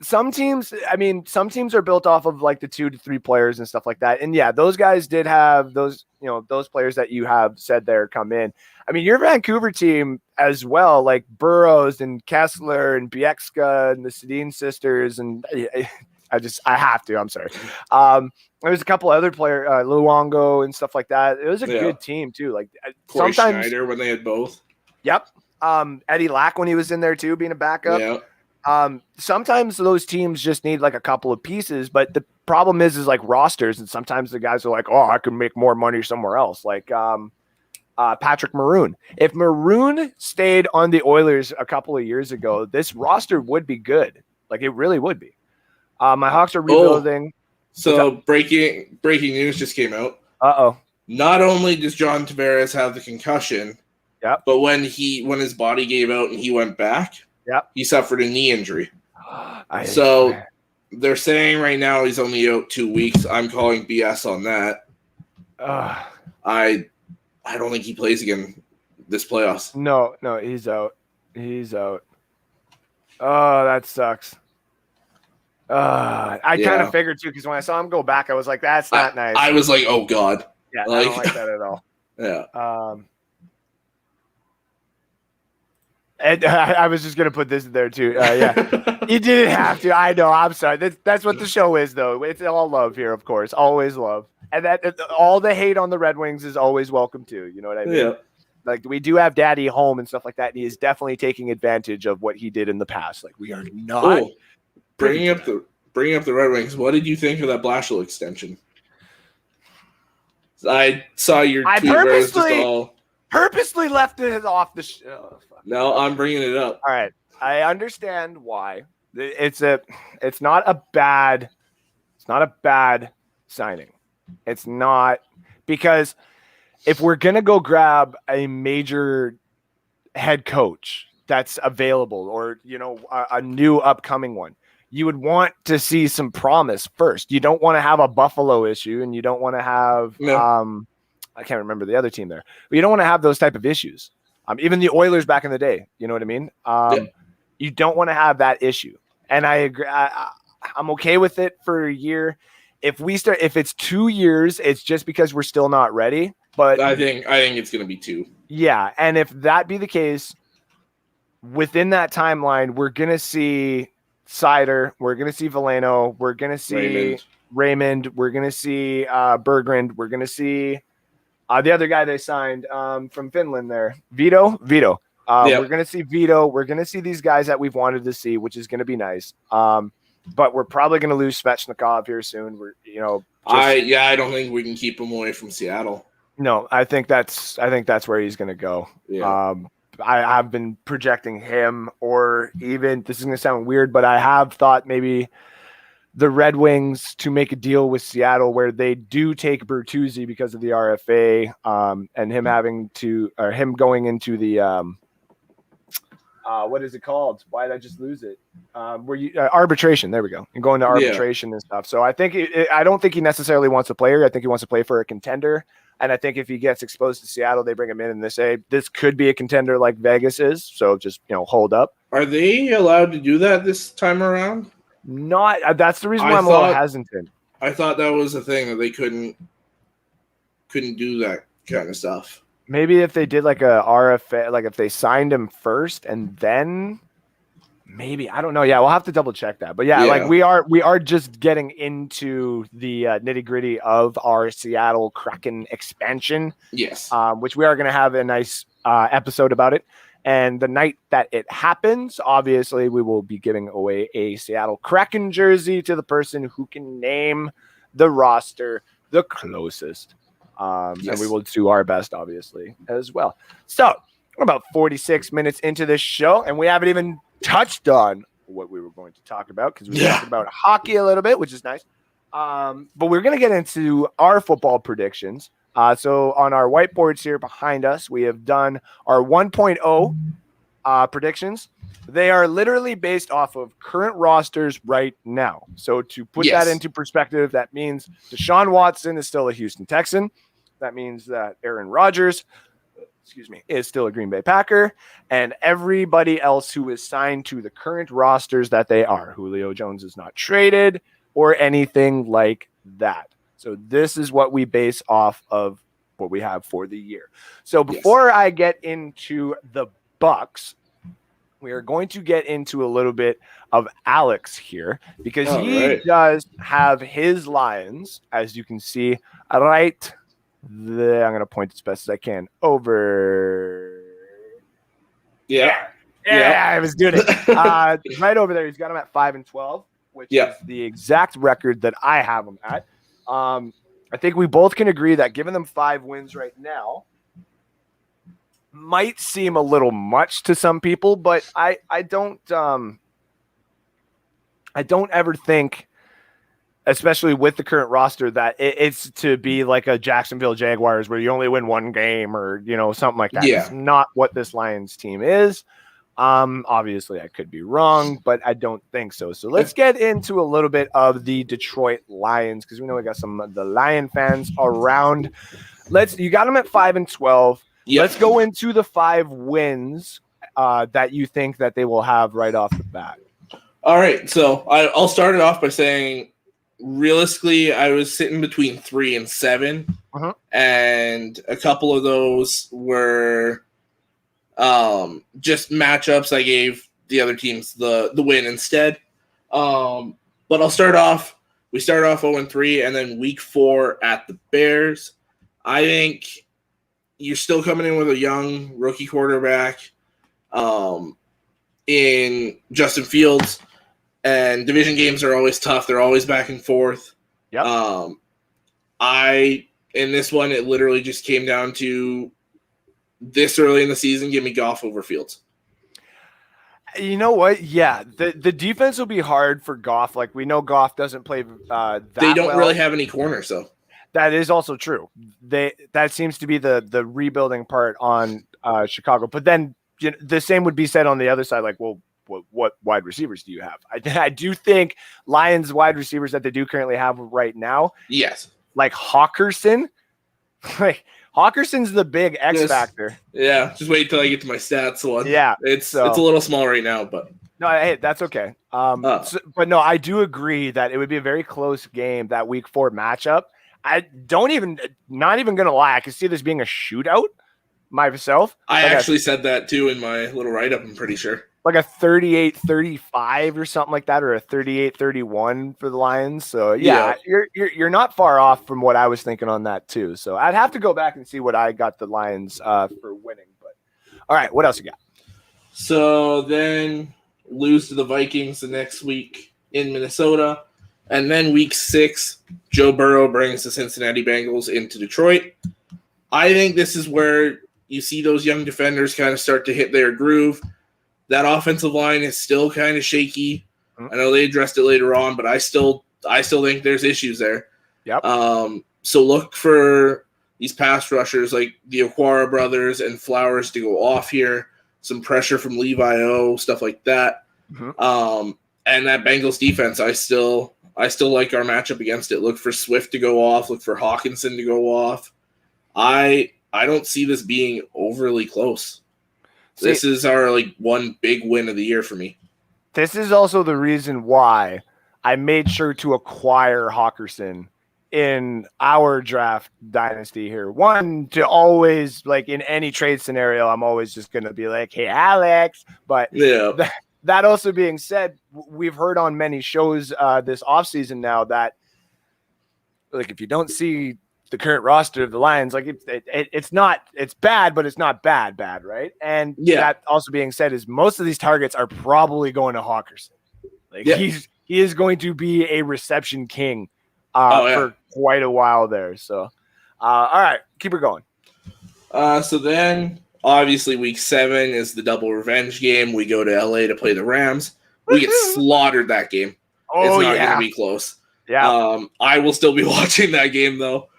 some teams are built off of like the 2 to 3 players and stuff like that. And yeah, those guys did have those, those players that you have said there come in. I mean, your Vancouver team as well, like Burroughs and Kessler and Biekska and the Sedin sisters. And I have to, I'm sorry. There was a couple other players, Luongo and stuff like that. It was a good team too. Like Corey Schneider when they had both. Yep. Eddie Lack when he was in there too, being a backup. Yeah. Sometimes those teams just need like a couple of pieces, but the problem is like rosters, and sometimes the guys are like, oh, I could make more money somewhere else. Like Patrick Maroon. If Maroon stayed on the Oilers a couple of years ago, this roster would be good. Like it really would be. My Hawks are rebuilding. So breaking news just came out. Uh-oh. Not only does John Tavares have the concussion, but when his body gave out and he went back, he suffered a knee injury. So they're saying right now he's only out 2 weeks. I'm calling BS on that. I don't think he plays again this playoffs. No, he's out. He's out. Oh, that sucks. I kind of figured too, because when I saw him go back, I was like, that's not nice. I was like, oh God. Yeah, I don't like that at all. Yeah. And I was just gonna put this in there too. Yeah, you didn't have to. I know. I'm sorry. That's what the show is, though. It's all love here, of course. Always love, and that all the hate on the Red Wings is always welcome too. You know what I mean? Yeah. Like we do have Daddy home and stuff like that, and he is definitely taking advantage of what he did in the past. Like we are not bringing up the Red Wings. What did you think of that Blashill extension? I saw your tweet where it was just all. Purposely left it off the show. No, I'm bringing it up. All right, I understand why. It's not a bad signing. It's not, because if we're gonna go grab a major head coach that's available, or a new upcoming one, you would want to see some promise first. You don't want to have a Buffalo issue, and you don't want to have I can't remember the other team there, but you don't want to have those type of issues. Even the Oilers back in the day, you know what I mean? You don't want to have that issue. And I agree. I'm okay with it for a year. If it's 2 years, it's just because we're still not ready. But I think it's going to be 2. Yeah. And if that be the case, within that timeline, we're going to see Sider, we're going to see Veleno, we're going to see Raymond, we're going to see Berggren, we're going to see the other guy they signed from Finland there, Vito. We're going to see Vito. We're going to see these guys that we've wanted to see, which is going to be nice. But we're probably going to lose Svechnikov here soon. I don't think we can keep him away from Seattle. No, I think that's where he's going to go. Yeah. I've been projecting him, or even, this is going to sound weird, but I have thought maybe the Red Wings to make a deal with Seattle where they do take Bertuzzi because of the RFA, and him going into the What is it called? Why did I just lose it? Where you arbitration? There we go. And going to arbitration and stuff. So I think I don't think he necessarily wants a player. I think he wants to play for a contender. And I think if he gets exposed to Seattle, they bring him in and they say this could be a contender like Vegas is. So just hold up. Are they allowed to do that this time around? Not. That's the reason why I'm a little hesitant. I thought that was a thing that they couldn't do that kind of stuff. Maybe if they did like a RFA, like if they signed him first and then maybe, I don't know. Yeah, we'll have to double check that. But yeah, like we are just getting into the nitty gritty of our Seattle Kraken expansion. Yes. Which we are going to have a nice episode about it. And the night that it happens, obviously, we will be giving away a Seattle Kraken jersey to the person who can name the roster the closest. Yes. And we will do our best, obviously, as well. So we're about 46 minutes into this show, and we haven't even touched on what we were going to talk about because we talked about hockey a little bit, which is nice. But we're going to get into our football predictions. So on our whiteboards here behind us, we have done our 1.0 predictions. They are literally based off of current rosters right now. So to put that into perspective, that means Deshaun Watson is still a Houston Texan. That means that Aaron Rodgers, is still a Green Bay Packer, and everybody else who is signed to the current rosters that they are. Julio Jones is not traded or anything like that. So this is what we base off of what we have for the year. So before I get into the Bucks, we are going to get into a little bit of Alex here because he does have his Lions, as you can see, right there. I'm going to point as best as I can over. Yeah, I was doing it. Right over there. He's got him at 5-12, which is the exact record that I have him at. I think we both can agree that giving them 5 wins right now might seem a little much to some people, but I don't ever think, especially with the current roster, that it's to be like a Jacksonville Jaguars where you only win 1 game or something like that. It's not what this Lions team is. Obviously I could be wrong, but I don't think so. So let's get into a little bit of the Detroit Lions because we know we got some of the Lion fans around. You got them at 5-12. Let's go into the 5 wins that you think that they will have right off the bat. All right, so I'll start it off by saying, realistically, I was sitting between 3 and 7, and a couple of those were just matchups. I gave the other teams the win instead. But I'll start off. We start off 0-3, and then week 4 at the Bears. I think you're still coming in with a young rookie quarterback in Justin Fields, and division games are always tough. They're always back and forth. In this one, it literally just came down to this early in the season, give me Goff over Fields. You know what? Yeah, the defense will be hard for Goff. Like, we know Goff doesn't play that They don't well. really have any corners, though. That is also true. That seems to be the rebuilding part on Chicago. But then the same would be said on the other side. Like, well, what wide receivers do you have? I do think Lions wide receivers that they do currently have right now. Yes. Like Hawkinson. Like, Hawkinson's the big X factor. Yeah. Just wait till I get to my stats one. Yeah. It's a little small right now, but. No, hey, that's okay. But no, I do agree that it would be a very close game, that week 4 matchup. Not even going to lie, I could see this being a shootout myself. I actually said that too in my little write-up, I'm pretty sure. Like a 38-35 or something like that, or a 38-31 for the Lions. So yeah, you're not far off from what I was thinking on that too. So I'd have to go back and see what I got the Lions for winning. But all right, what else you got? So then lose to the Vikings the next week in Minnesota. And then week 6, Joe Burrow brings the Cincinnati Bengals into Detroit. I think this is where you see those young defenders kind of start to hit their groove. That offensive line is still kind of shaky. I know they addressed it later on, but I still think there's issues there. Yep. So look for these pass rushers like the Okwara brothers and Flowers to go off here. some pressure from Levi O, stuff like that. And that Bengals defense, I still like our matchup against it. Look for Swift to go off. Look for Hawkinson to go off. I don't see this being overly close. This is our one big win of the year for me. This is also the reason why I made sure to acquire Hawkinson in our draft dynasty here. One, to always, in any trade scenario, I'm always just going to be like, hey, Alex. But that also being said, we've heard on many shows this offseason now that, if you don't see the current roster of the Lions, it's bad, but it's not bad, right? And that also being said is most of these targets are probably going to Hawkinson. He is going to be a reception king for quite a while there. So, all right, keep it going. So then, obviously, week 7 is the double revenge game. We go to LA to play the Rams. We get slaughtered that game. It's not going to be close. Yeah. I will still be watching that game, though.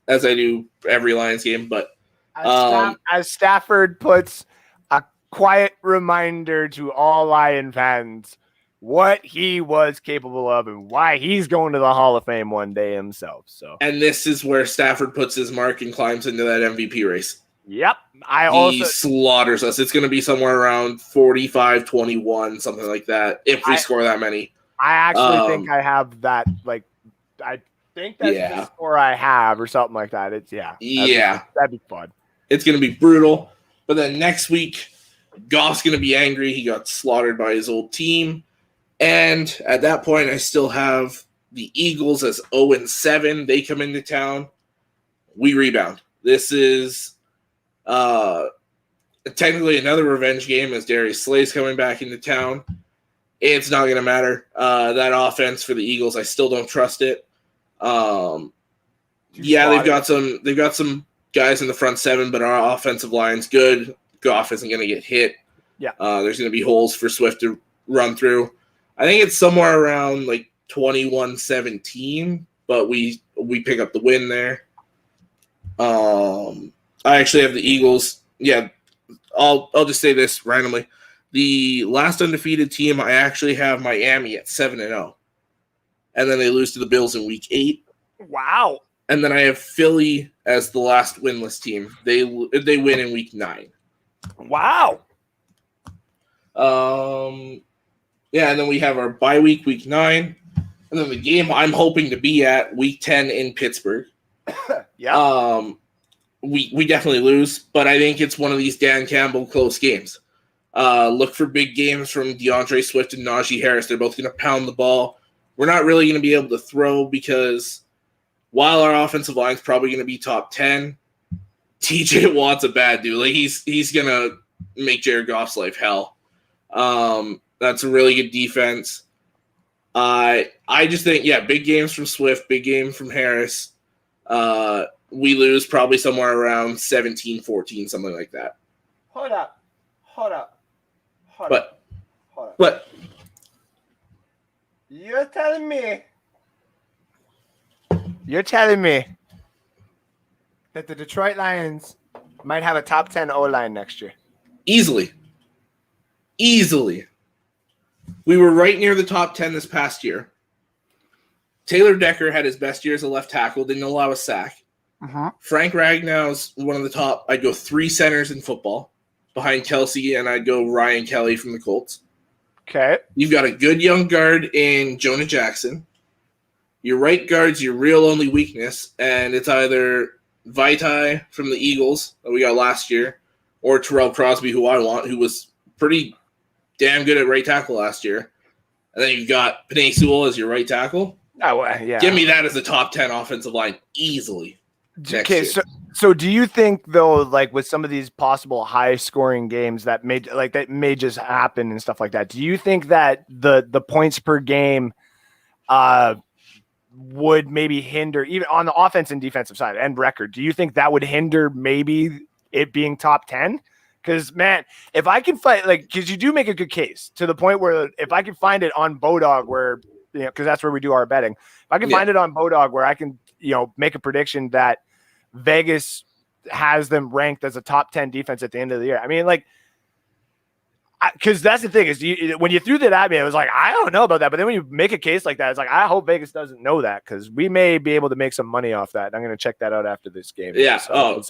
As I do every Lions game, but as Stafford puts a quiet reminder to all Lion fans what he was capable of and why he's going to the Hall of Fame one day himself. So, and this is where Stafford puts his mark and climbs into that MVP race. Yep, he slaughters us. It's going to be somewhere around 45-21, something like that, if we score that many. I actually think I have that. I think that's the score I have or something like that. It's that'd be fun. It's going to be brutal. But then next week, Goff's going to be angry. He got slaughtered by his old team. And at that point, I still have the Eagles as 0-7. They come into town. We rebound. This is technically another revenge game as Darius Slay's coming back into town. It's not going to matter. That offense for the Eagles, I still don't trust it. They've got some guys in the front 7, but our offensive line's good. Goff isn't going to get hit. Yeah. There's going to be holes for Swift to run through. I think it's somewhere around 21-17, but we pick up the win there. I actually have the Eagles. Yeah, I'll just say this randomly. The last undefeated team, I actually have Miami at 7-0. And then they lose to the Bills in week 8. Wow. And then I have Philly as the last winless team. They win in week 9. Wow. And then we have our bye week, week 9. And then the game I'm hoping to be at, week 10 in Pittsburgh. We definitely lose, but I think it's one of these Dan Campbell close games. Look for big games from DeAndre Swift and Najee Harris. They're both going to pound the ball. We're not really going to be able to throw because while our offensive line is probably going to be top 10, TJ Watt's a bad dude. He's going to make Jared Goff's life hell. That's a really good defense. I just think, big games from Swift, big game from Harris. We lose probably somewhere around 17-14, something like that. Hold up. But You're telling me that the Detroit Lions might have a top 10 O-line next year? Easily. We were right near the top 10 this past year. Taylor Decker had his best year as a left tackle, didn't allow a sack. Frank Ragnow's one of the top. I'd go 3 centers in football behind Kelsey, and I'd go Ryan Kelly from the Colts. Okay. You've got a good young guard in Jonah Jackson. Your right guard's your real only weakness, and it's either Vitae from the Eagles that we got last year or Terrell Crosby, who I want, who was pretty damn good at right tackle last year. And then you've got Penei Sewell as your right tackle. Oh, yeah. Give me that as a top 10 offensive line easily. Okay, so do you think though, with some of these possible high scoring games that may just happen and stuff like that, do you think that the points per game would maybe hinder, even on the offense and defensive side and record? Do you think that would hinder maybe it being top 10? Because man, if I can find because you do make a good case to the point where if I can find it on Bodog where because that's where we do our betting, if I can find it on Bodog where I can make a prediction that Vegas has them ranked as a top 10 defense at the end of the year. I mean, Because that's the thing is when you threw that at me, I was like, I don't know about that. But then when you make a case like that, it's like, I hope Vegas doesn't know that because we may be able to make some money off that. And I'm going to check that out after this game. Yeah. So,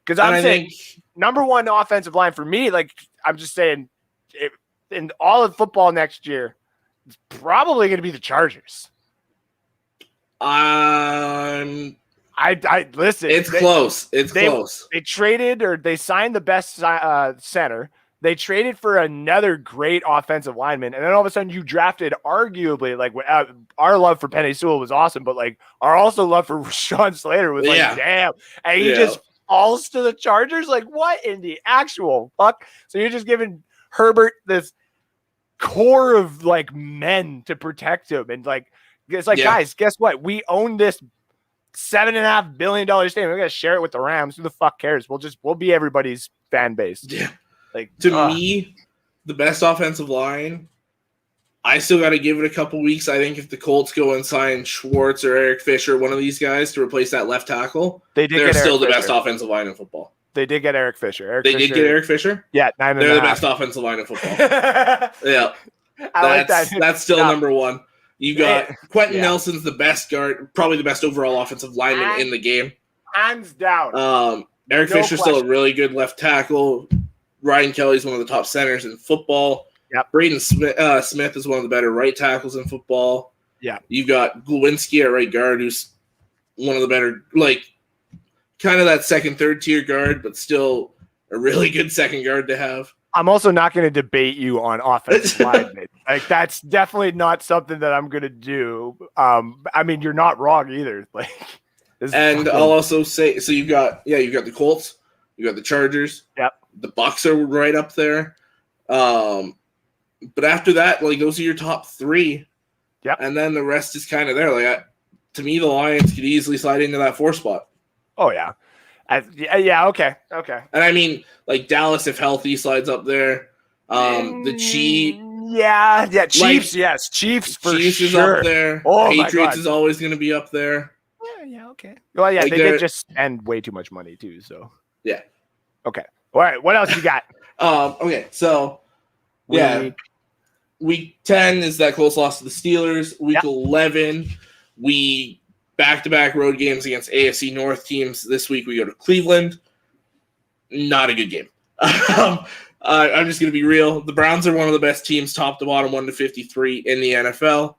because I'm saying number one offensive line for me, like I'm just saying, in all of football next year, it's probably going to be the Chargers. I listen. It's close. It's close. They traded or they signed the best center. They traded for another great offensive lineman, and then all of a sudden you drafted arguably like our love for Penei Sewell was awesome, but like our also love for Rashawn Slater was like damn, and he just falls to the Chargers. Like what in the actual fuck? So you're just giving Herbert this core of like men to protect him, and like it's like guys, guess what? We own this $7.5 billion stadium. We're gonna share it with the Rams. Who the fuck cares? We'll be everybody's fan base. Yeah. Like to me, the best offensive line, I still got to give it a couple weeks. I think if the Colts go and sign Schwartz or Eric Fisher, one of these guys to replace that left tackle, they're still the best offensive line in football. They did get Eric Fisher. They did get Eric Fisher? Yeah, they're the best offensive line in football. Yeah. I like that. That's still number one. You got Quentin Nelson's the best guard, probably the best overall offensive lineman in the game. Hands down. Eric Fisher's still a really good left tackle. Ryan Kelly's one of the top centers in football. Yep. Braden Smith is one of the better right tackles in football. Yeah. You've got Glowinski at right guard, who's one of the better, like, kind of that second, third tier guard, but still a really good second guard to have. I'm also not going to debate you on offensive linemen. Like that's definitely not something that I'm going to do. I mean, you're not wrong either. Like, and I'll also say, so you've got the Colts, you got the Chargers. Yep. The Bucks are right up there. But after that, like those are your top three. Yep. And then the rest is kind of there. Like to me, the Lions could easily slide into that 4 spot. Oh yeah. Okay. And I mean, like Dallas, if healthy, slides up there. The Chiefs. Yeah. Chiefs, yes. Chiefs for Chiefs sure. is up there. Oh, Patriots is always going to be up there. Yeah, okay. Well, yeah, like they did just spend way too much money too, so. Yeah. Okay. All right, what else you got? Okay, so Week 10 is that close loss to the Steelers. Week 11, we back-to-back road games against AFC North teams. This week we go to Cleveland. Not a good game. I'm just going to be real. The Browns are one of the best teams, top to bottom, 1-53 in the NFL.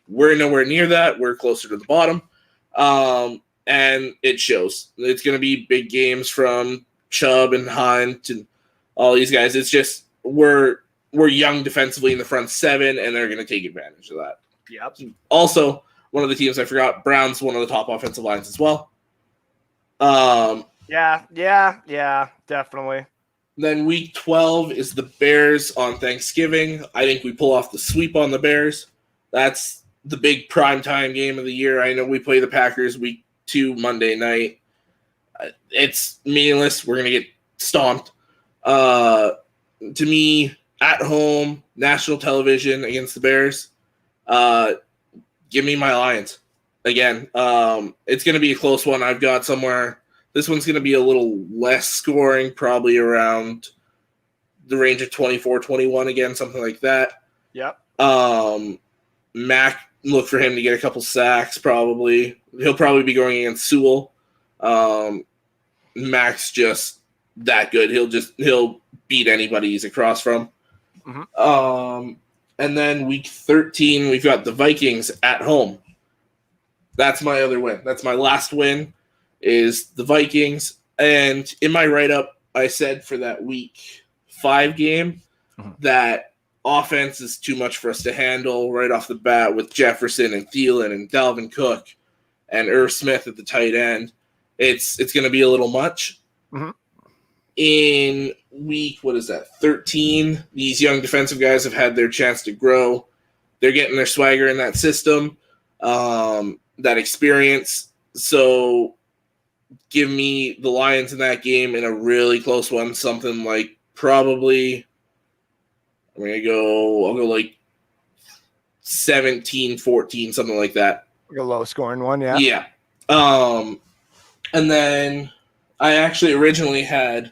We're nowhere near that. We're closer to the bottom. And it shows. It's going to be big games from Chubb and Hunt and all these guys. It's just we're young defensively in the front seven, and they're going to take advantage of that. Yep. Also, one of the teams I forgot, Browns, one of the top offensive lines as well. Yeah, definitely. Then week 12 is the Bears on Thanksgiving. I think we pull off the sweep on the Bears. That's the big primetime game of the year. I know we play the Packers week 2 Monday night. It's meaningless. We're going to get stomped. To me, at home, national television against the Bears, give me my Lions. Again, it's going to be a close one. I've got somewhere. This one's going to be a little less scoring, probably around the range of 24-21 again, something like that. Yep. Mac, look for him to get a couple sacks probably. He'll probably be going against Sewell. Mac's just that good. He'll beat anybody he's across from. Mm-hmm. And then week 13, we've got the Vikings at home. That's my other win. That's my last win is the Vikings. And in my write-up, I said for that week 5 game that offense is too much for us to handle right off the bat with Jefferson and Thielen and Dalvin Cook and Irv Smith at the tight end. It's going to be a little much. Mm-hmm. In week, 13, these young defensive guys have had their chance to grow. They're getting their swagger in that system, that experience. So give me the Lions in that game in a really close one, something like probably I'll go like 17-14, something like that. Like a low scoring one, yeah. Yeah. And then I actually originally had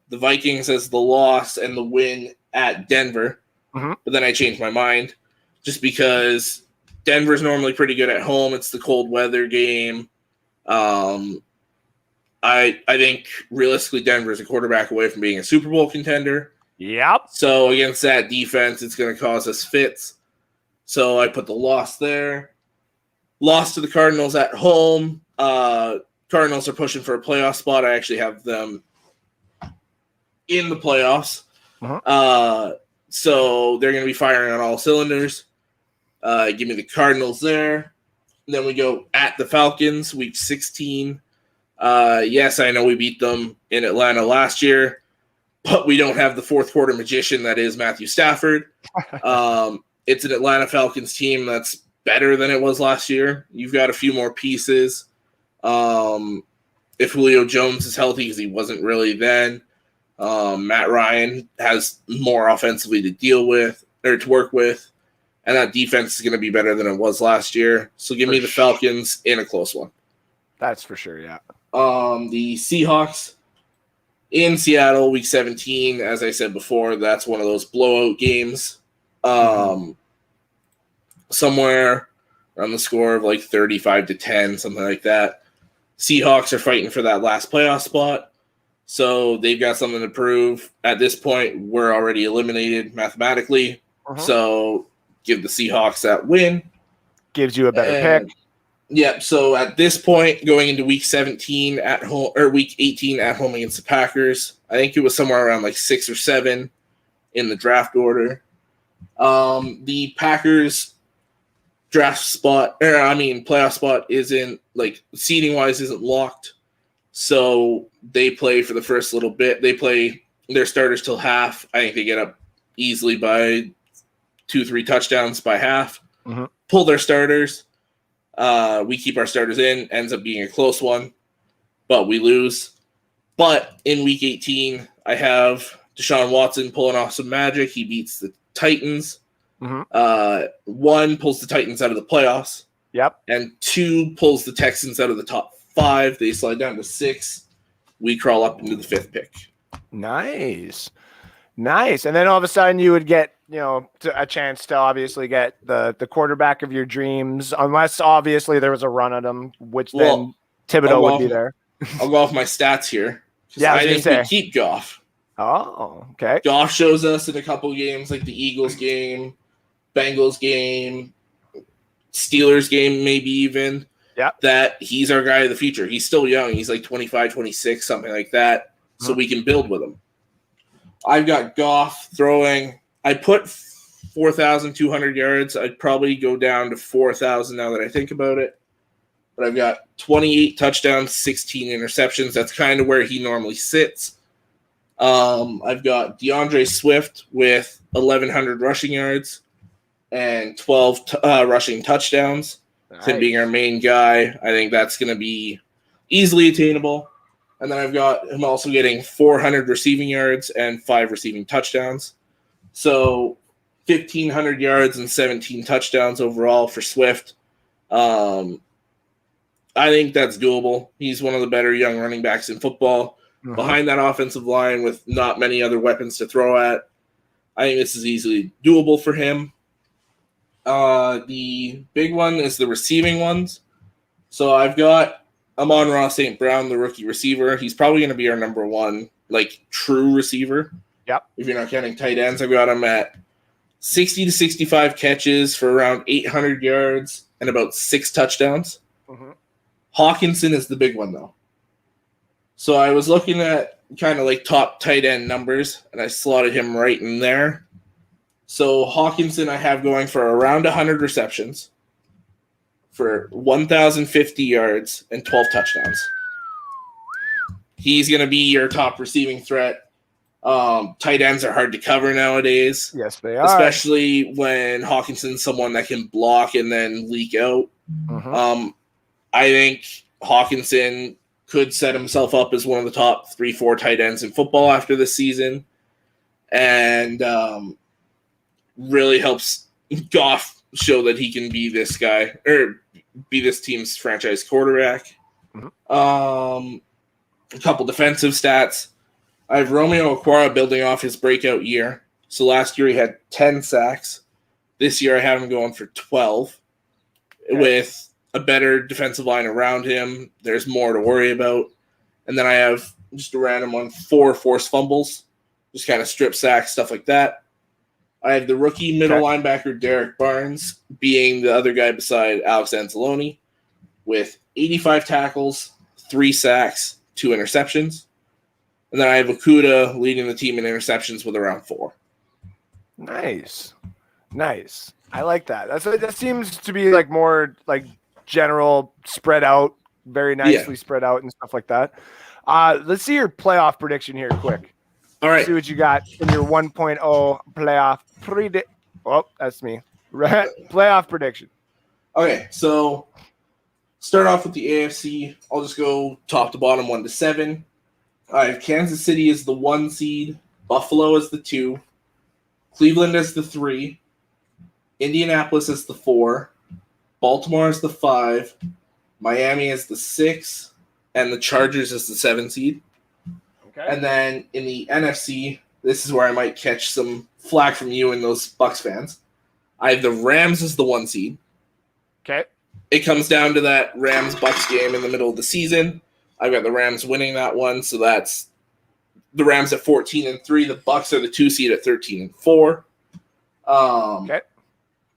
the Vikings as the loss and the win at Denver, Mhm. but then I changed my mind just because Denver's normally pretty good at home. It's the cold weather game. I think realistically Denver's a quarterback away from being a Super Bowl contender. Yep. So against that defense, it's going to cause us fits. So I put the loss there. Lost to the Cardinals at home. Cardinals are pushing for a playoff spot. I actually have them in the playoffs. So they're going to be firing on all cylinders. Give me the Cardinals there. And then we go at the Falcons, week 16. Yes, I know we beat them in Atlanta last year, but we don't have the fourth quarter magician that is Matthew Stafford. It's an Atlanta Falcons team that's better than it was last year. You've got a few more pieces. If Julio Jones is healthy, because he wasn't really then, Matt Ryan has more offensively to deal with or to work with, and that defense is going to be better than it was last year. So give me the Falcons in a close one. That's for sure, yeah. The Seahawks in Seattle, week 17. As I said before, that's one of those blowout games. Somewhere around the score of like 35-10, something like that. Seahawks are fighting for that last playoff spot, so they've got something to prove. At this point, we're already eliminated mathematically, so give the Seahawks that win. Gives you a better pick. Yeah, so at this point, going into week 17 at home, or week 18 at home against the Packers, I think it was somewhere around like 6 or 7 in the draft order. The Packers playoff spot isn't, like, seeding wise isn't locked. So they play for the first little bit. They play their starters till half. I think they get up easily by 2-3 touchdowns by half. Pull their starters. We keep our starters in. Ends up being a close one, but we lose. But in week 18, I have Deshaun Watson pulling off some magic. He beats the Titans. 1 pulls the Titans out of the playoffs. Yep. And 2 pulls the Texans out of the top 5. They slide down to 6. We crawl up into the 5th pick. Nice. And then all of a sudden you would get, a chance to obviously get the quarterback of your dreams, unless obviously there was a run at him, which then Thibodeau would be there. I'll go off my stats here. Yeah, I think we keep Goff. Oh, okay. Goff shows us in a couple games, like the Eagles game, Bengals game, Steelers game, maybe even, that he's our guy of the future. He's still young. He's like 25, 26, something like that. So we can build with him. I've got Goff throwing. I put 4,200 yards. I'd probably go down to 4,000 now that I think about it. But I've got 28 touchdowns, 16 interceptions. That's kind of where he normally sits. I've got DeAndre Swift with 1,100 rushing yards and 12 rushing touchdowns. Nice. Him being our main guy, I think that's going to be easily attainable. And then I've got him also getting 400 receiving yards and 5 receiving touchdowns. So 1,500 yards and 17 touchdowns overall for Swift. I think that's doable. He's one of the better young running backs in football. Behind that offensive line with not many other weapons to throw at, I think this is easily doable for him. The big one is the receiving ones. So I've got Amon-Ra St. Brown, the rookie receiver. He's probably going to be our number 1, like, true receiver. Yep. If you're not counting tight ends, I've got him at 60 to 65 catches for around 800 yards and about 6 touchdowns. Hawkinson is the big one, though. So I was looking at kind of like top tight end numbers, and I slotted him right in there. So Hawkinson I have going for around 100 receptions for 1,050 yards and 12 touchdowns. He's going to be your top receiving threat. Tight ends are hard to cover nowadays. Yes, they are. Especially when Hawkinson's someone that can block and then leak out. I think Hawkinson could set himself up as one of the top 3-4 tight ends in football after this season. And really helps Goff show that he can be this guy, or be this team's franchise quarterback. A couple defensive stats. I have Romeo Okwara building off his breakout year. So last year he had 10 sacks. This year I have him going for 12 with a better defensive line around him. There's more to worry about. And then I have just a random one, 4 forced fumbles, just kind of strip sacks, stuff like that. I have the rookie middle linebacker, Derek Barnes, being the other guy beside Alex Anzalone with 85 tackles, 3 sacks, 2 interceptions. And then I have Okuda leading the team in interceptions with around 4. Nice. I like that. That seems to be like more like general spread out, very nicely spread out and stuff like that. Let's see your playoff prediction here quick. All right. See what you got in your 1.0 playoff prediction. Oh, that's me. Right. Playoff prediction. Okay, so start off with the AFC. I'll just go top to bottom 1 to 7. I have Kansas City as the 1 seed, Buffalo as the 2, Cleveland as the 3, Indianapolis as the 4, Baltimore as the 5, Miami as the 6, and the Chargers as the 7 seed. Okay. And then in the NFC, this is where I might catch some flack from you and those Bucs fans. I have the Rams as the 1 seed. Okay. It comes down to that Rams-Bucs game in the middle of the season. I've got the Rams winning that one, so that's the Rams at 14-3. The Bucs are the 2 seed at 13-4.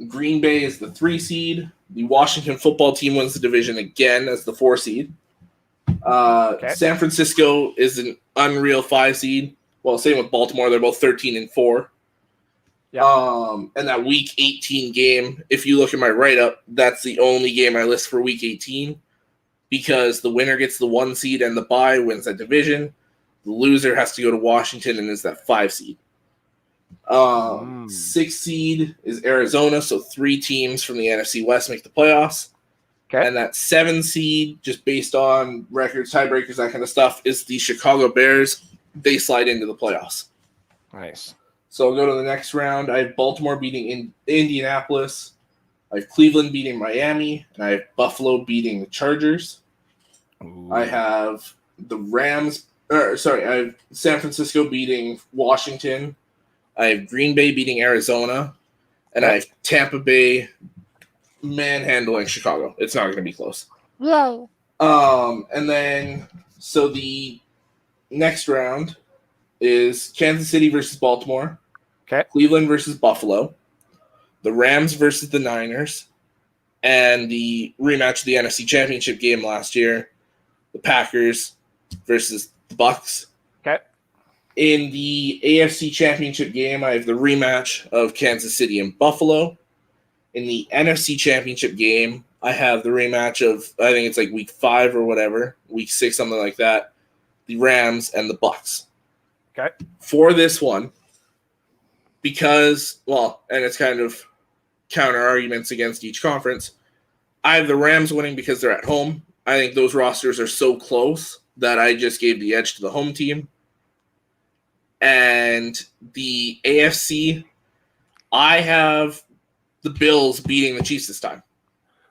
Green Bay is the 3 seed. The Washington football team wins the division again as the 4 seed. San Francisco is an unreal 5 seed. Well, same with Baltimore. They're both 13-4. Yep. And that Week 18 game, if you look at my write-up, that's the only game I list for Week 18 because the winner gets the 1 seed and the bye wins that division. The loser has to go to Washington and is that 5 seed. 6 seed is Arizona, so 3 teams from the NFC West make the playoffs. Okay. And that 7 seed, just based on records, tiebreakers, that kind of stuff, is the Chicago Bears. They slide into the playoffs. Nice. So I'll go to the next round. I have Baltimore beating Indianapolis. I have Cleveland beating Miami. And I have Buffalo beating the Chargers. Ooh. I have the I have San Francisco beating Washington. I have Green Bay beating Arizona. And I have Tampa Bay manhandling Chicago. It's not going to be close. Yay. And then, so the next round is Kansas City versus Baltimore. Okay. Cleveland versus Buffalo. The Rams versus the Niners. And the rematch of the NFC Championship game last year. The Packers versus the Bucs. Okay. In the AFC Championship game, I have the rematch of Kansas City and Buffalo. In the NFC Championship game, I have the rematch of, I think it's like week 5 or whatever, week 6, something like that, the Rams and the Bucs. Okay. For this one, because, well, and it's kind of counter arguments against each conference, I have the Rams winning because they're at home. I think those rosters are so close that I just gave the edge to the home team. And the AFC, I have the Bills beating the Chiefs this time.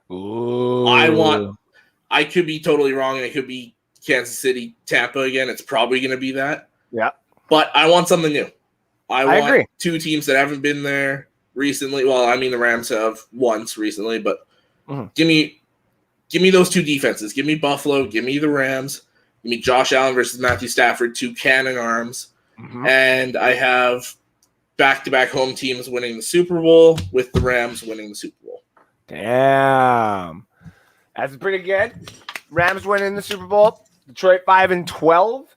Ooh. I could be totally wrong, and it could be Kansas City, Tampa again. It's probably going to be that. Yeah. But I want something new. I want agree. 2 teams that haven't been there recently. Well, I mean, the Rams have once recently, but give me those 2 defenses. Give me Buffalo. Give me the Rams. Give me Josh Allen versus Matthew Stafford, 2 cannon arms. And I have back-to-back home teams winning the Super Bowl with the Rams winning the Super Bowl. Damn. That's pretty good. Rams winning the Super Bowl. Detroit 5-12.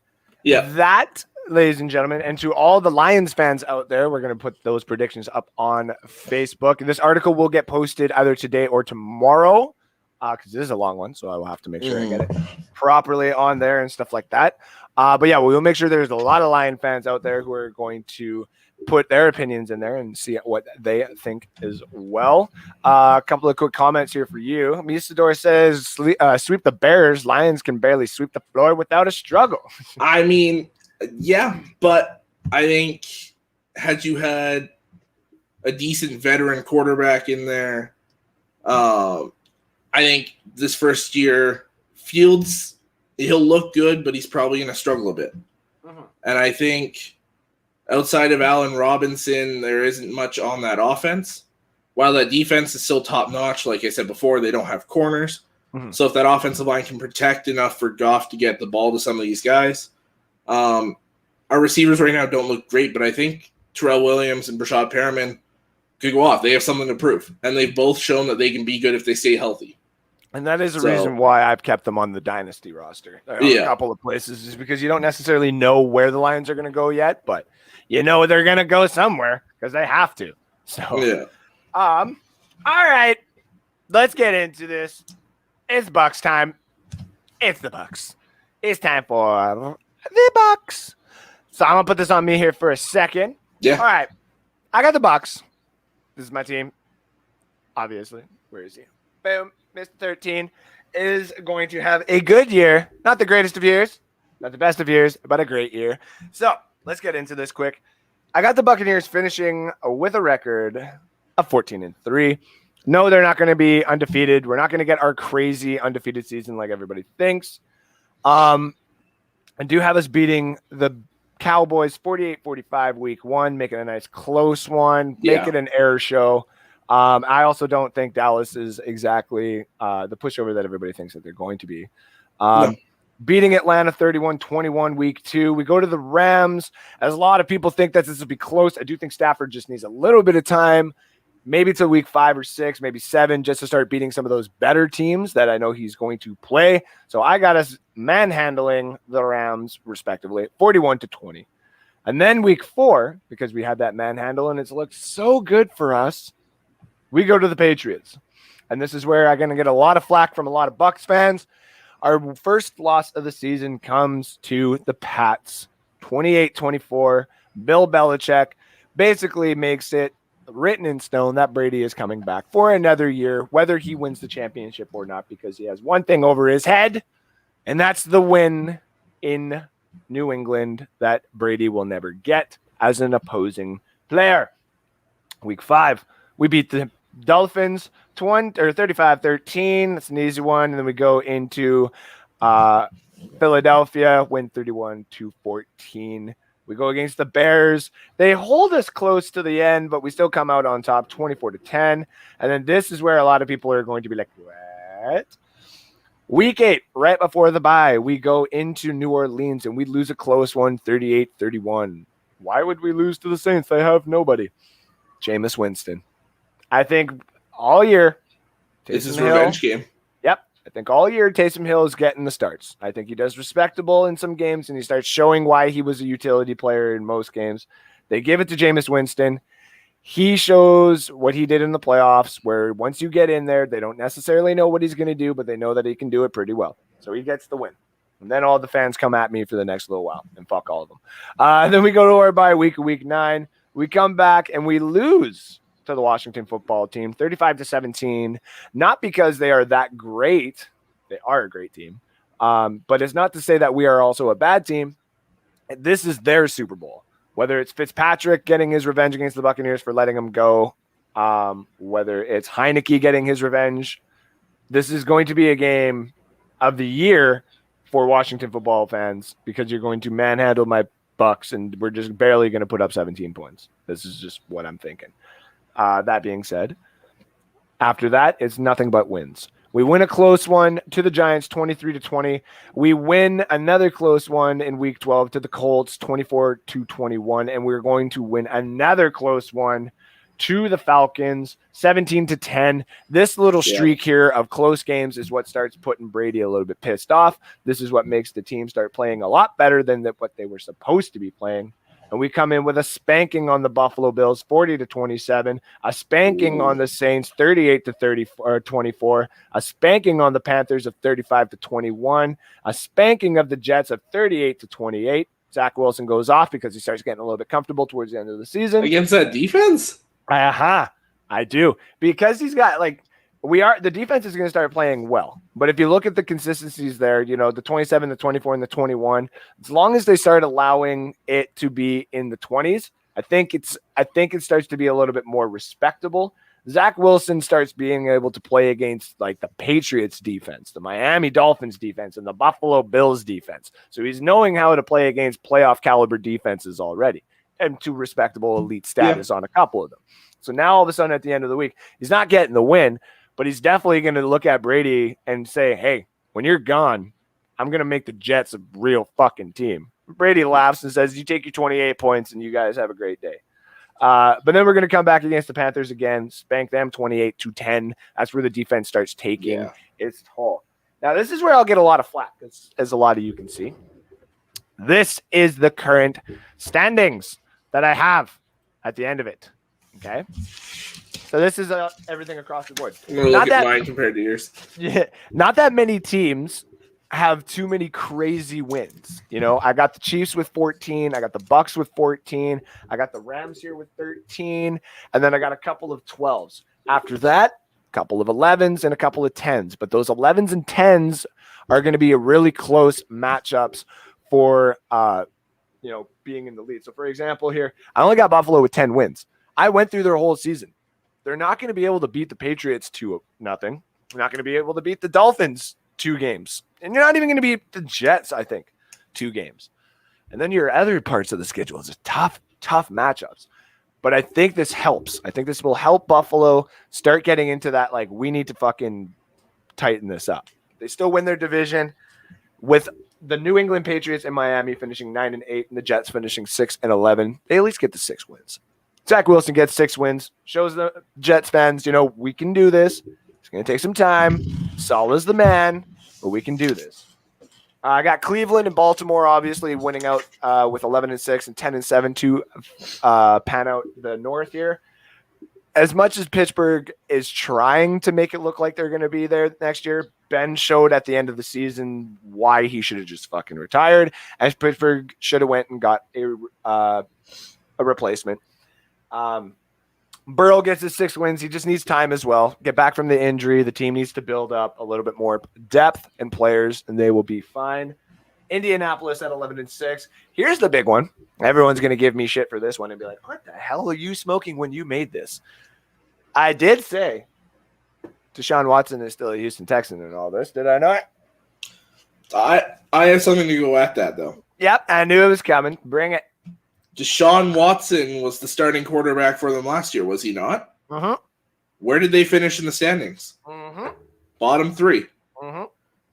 Yeah. That, ladies and gentlemen, and to all the Lions fans out there, we're going to put those predictions up on Facebook. This article will get posted either today or tomorrow because this is a long one, so I will have to make sure I get it properly on there and stuff like that. But yeah, we'll make sure there's a lot of Lion fans out there who are going to put their opinions in there and see what they think as well. A couple of quick comments here for you. Misador says, sweep the Bears. Lions can barely sweep the floor without a struggle. I mean, yeah, but I think had you had a decent veteran quarterback in there, I think this first year, Fields, he'll look good, but he's probably going to struggle a bit. And I think outside of Allen Robinson, there isn't much on that offense. While that defense is still top-notch, like I said before, they don't have corners. Mm-hmm. So if that offensive line can protect enough for Goff to get the ball to some of these guys, our receivers right now don't look great, but I think Terrell Williams and Brashad Perriman could go off. They have something to prove, and they've both shown that they can be good if they stay healthy. And that is the reason why I've kept them on the Dynasty roster. A couple of places is because you don't necessarily know where the Lions are going to go yet, but you know they're going to go somewhere because they have to. So, all right, let's get into this. It's Bucks time. It's the Bucks. It's time for the Bucks. So I'm going to put this on me here for a second. Yeah. All right. I got the Bucks. This is my team. Obviously. Where is he? Boom. Mr. 13 is going to have a good year. Not the greatest of years. Not the best of years, but a great year. So let's get into this quick. I got the Buccaneers finishing with a record of 14-3. No, they're not going to be undefeated. We're not going to get our crazy undefeated season like everybody thinks. I do have us beating the Cowboys 48-45 week 1, make it a nice close one, make it an error show. I also don't think Dallas is exactly the pushover that everybody thinks that they're going to be. Beating Atlanta 31-21 week 2. We go to the Rams. As a lot of people think that this will be close, I do think Stafford just needs a little bit of time, maybe to week 5 or 6, maybe 7, just to start beating some of those better teams that I know he's going to play. So I got us manhandling the Rams, respectively, 41-20. And then week 4, because we had that manhandle and it's looked so good for us, we go to the Patriots. And this is where I'm going to get a lot of flack from a lot of Bucs fans. Our first loss of the season comes to the Pats, 28-24. Bill Belichick basically makes it written in stone that Brady is coming back for another year, whether he wins the championship or not, because he has one thing over his head, and that's the win in New England that Brady will never get as an opposing player. Week 5, we beat the Dolphins 35-13. That's an easy one. And then we go into Philadelphia, win 31-14. We go against the Bears. They hold us close to the end, but we still come out on top 24-10. And then this is where a lot of people are going to be like, what? Week 8, right before the bye, we go into New Orleans and we lose a close one, 38-31. Why would we lose to the Saints? They have nobody. Jameis Winston. I think all year, it's his revenge game. Yep. I think all year Taysom Hill is getting the starts. I think he does respectable in some games, and he starts showing why he was a utility player in most games. They give it to Jameis Winston. He shows what he did in the playoffs, where once you get in there, they don't necessarily know what he's going to do, but they know that he can do it pretty well. So he gets the win. And then all the fans come at me for the next little while, and fuck all of them. Then we go to our bye week 9. We come back, and we lose to the Washington football team, 35-17, not because they are that great. They are a great team. But it's not to say that we are also a bad team. This is their Super Bowl, whether it's Fitzpatrick getting his revenge against the Buccaneers for letting him go, whether it's Heineke getting his revenge. This is going to be a game of the year for Washington football fans because you're going to manhandle my Bucks and we're just barely going to put up 17 points. This is just what I'm thinking. That being said, after that, it's nothing but wins. We win a close one to the Giants, 23-20. We win another close one in week 12 to the Colts, 24-21. And we're going to win another close one to the Falcons, 17-10. This little streak here of close games is what starts putting Brady a little bit pissed off. This is what makes the team start playing a lot better than what they were supposed to be playing. And we come in with a spanking on the Buffalo Bills, 40-27, a spanking on the Saints, 38-24, a spanking on the Panthers of 35-21, a spanking of the Jets of 38-28. Zach Wilson goes off because he starts getting a little bit comfortable towards the end of the season. Against that defense? I do. Because he's got the defense is going to start playing well. But if you look at the consistencies there, the 27, the 24, and the 21, as long as they start allowing it to be in the 20s, I think it starts to be a little bit more respectable. Zach Wilson starts being able to play against like the Patriots defense, the Miami Dolphins defense, and the Buffalo Bills defense. So he's knowing how to play against playoff caliber defenses already. to respectable elite status on a couple of them. So now all of a sudden at the end of the week, he's not getting the win, but he's definitely going to look at Brady and say, hey, when you're gone, I'm going to make the Jets a real fucking team. Brady laughs and says, you take your 28 points and you guys have a great day. But then we're going to come back against the Panthers again, spank them 28-10. That's where the defense starts taking its toll. Now, this is where I'll get a lot of flack, as a lot of you can see. This is the current standings that I have at the end of it. Okay? So this is everything across the board. I'm going to look at mine compared to yours. Yeah, not that many teams have too many crazy wins. You know, I got the Chiefs with 14. I got the Bucks with 14. I got the Rams here with 13. And then I got a couple of 12s. After that, a couple of 11s and a couple of 10s. But those 11s and 10s are going to be a really close matchups for, being in the lead. So, for example, here, I only got Buffalo with 10 wins. I went through their whole season. They're not going to be able to beat the Patriots 2-0. They're not going to be able to beat the Dolphins 2 games. And you're not even going to beat the Jets, I think, 2 games. And then your other parts of the schedule is tough matchups. But I think this helps. I think this will help Buffalo start getting into that, like, we need to fucking tighten this up. They still win their division with the New England Patriots and Miami finishing 9-8 and the Jets finishing 6-11. They at least get the 6 wins. Zach Wilson gets 6 wins, shows the Jets fans, we can do this. It's going to take some time. Salah's the man, but we can do this. I got Cleveland and Baltimore obviously winning out with 11-6 and 10-7 to pan out the North here. As much as Pittsburgh is trying to make it look like they're going to be there next year, Ben showed at the end of the season why he should have just fucking retired, as Pittsburgh should have went and got a replacement. Burrow gets his 6 wins. He just needs time as well. Get back from the injury. The team needs to build up a little bit more depth and players, and they will be fine. Indianapolis at 11-6. Here's the big one. Everyone's going to give me shit for this one and be like, what the hell are you smoking when you made this? I did say Deshaun Watson is still a Houston Texan and all this. Did I not? I have something to go at that, though. Yep, I knew it was coming. Bring it. Deshaun Watson was the starting quarterback for them last year, was he not? Uh-huh. Where did they finish in the standings? Uh-huh. Bottom 3. Uh-huh.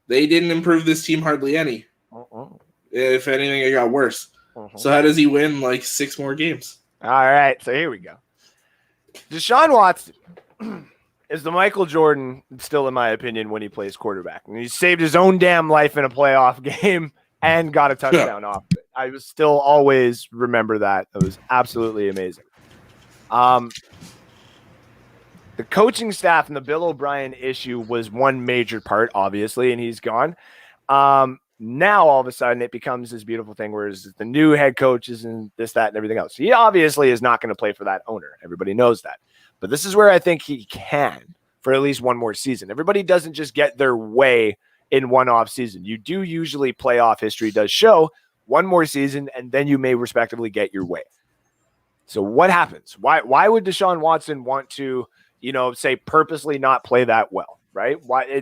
They didn't improve this team hardly any. Uh-huh. If anything, it got worse. Uh-huh. So how does he win like 6 more games? All right, so here we go. Deshaun Watson is the Michael Jordan, still in my opinion, when he plays quarterback. And he saved his own damn life in a playoff game and got a touchdown off of it. I was still always remember that. It was absolutely amazing. The coaching staff and the Bill O'Brien issue was one major part, obviously, and he's gone. Now, all of a sudden, it becomes this beautiful thing where the new head coaches and this, that, and everything else. He obviously is not going to play for that owner. Everybody knows that. But this is where I think he can for at least one more season. Everybody doesn't just get their way in one off season. You do usually playoff history does show one more season, and then you may respectively get your way. So what happens? Why would Deshaun Watson want to, say purposely not play that well, right?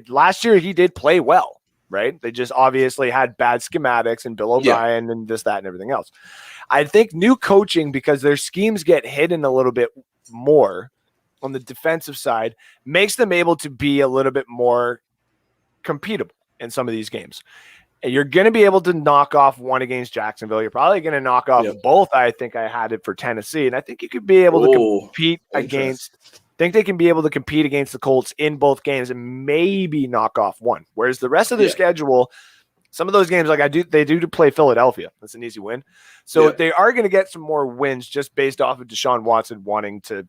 Last year he did play well, right? They just obviously had bad schematics and Bill O'Brien and this, that, and everything else. I think new coaching, because their schemes get hidden a little bit more on the defensive side, makes them able to be a little bit more competable in some of these games. And you're going to be able to knock off one against Jacksonville. You're probably going to knock off both. I think I had it for Tennessee. And I think you could be able to compete they can be able to compete against the Colts in both games and maybe knock off one. Whereas the rest of their schedule, some of those games, they do to play Philadelphia. That's an easy win. So they are going to get some more wins just based off of Deshaun Watson wanting to,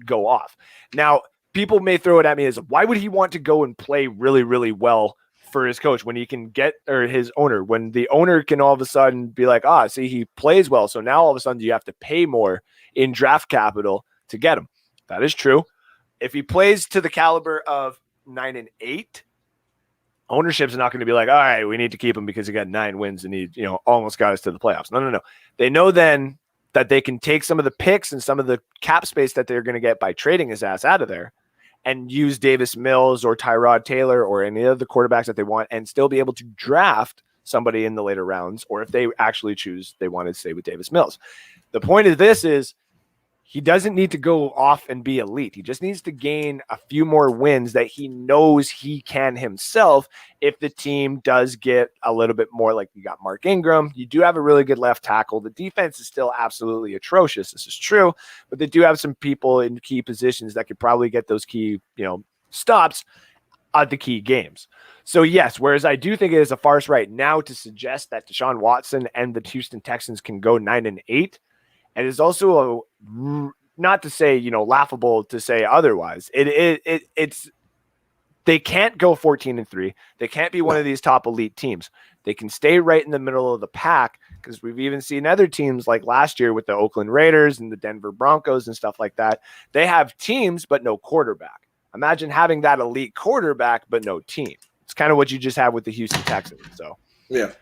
go off. Now, people may throw it at me as, why would he want to go and play really, really well for his coach when he can get, or his owner, when the owner can all of a sudden be like, see, he plays well. So now all of a sudden you have to pay more in draft capital to get him. That is true. If he plays to the caliber of 9-8, ownership's not going to be like, all right, we need to keep him because he got 9 wins and he, almost got us to the playoffs. No. They know then that they can take some of the picks and some of the cap space that they're going to get by trading his ass out of there and use Davis Mills or Tyrod Taylor or any of the quarterbacks that they want and still be able to draft somebody in the later rounds, or if they actually choose they want to stay with Davis Mills. The point of this is he doesn't need to go off and be elite. He just needs to gain a few more wins that he knows he can himself if the team does get a little bit more. Like, you got Mark Ingram. You do have a really good left tackle. The defense is still absolutely atrocious. This is true, but they do have some people in key positions that could probably get those key, stops at the key games. So yes, whereas I do think it is a farce right now to suggest that Deshaun Watson and the Houston Texans can go 9-8. And it's also not to say, laughable to say otherwise. It's they can't go 14-3. They can't be one of these top elite teams. They can stay right in the middle of the pack, because we've even seen other teams like last year with the Oakland Raiders and the Denver Broncos and stuff like that. They have teams, but no quarterback. Imagine having that elite quarterback, but no team. It's kind of what you just have with the Houston Texans. So, yeah.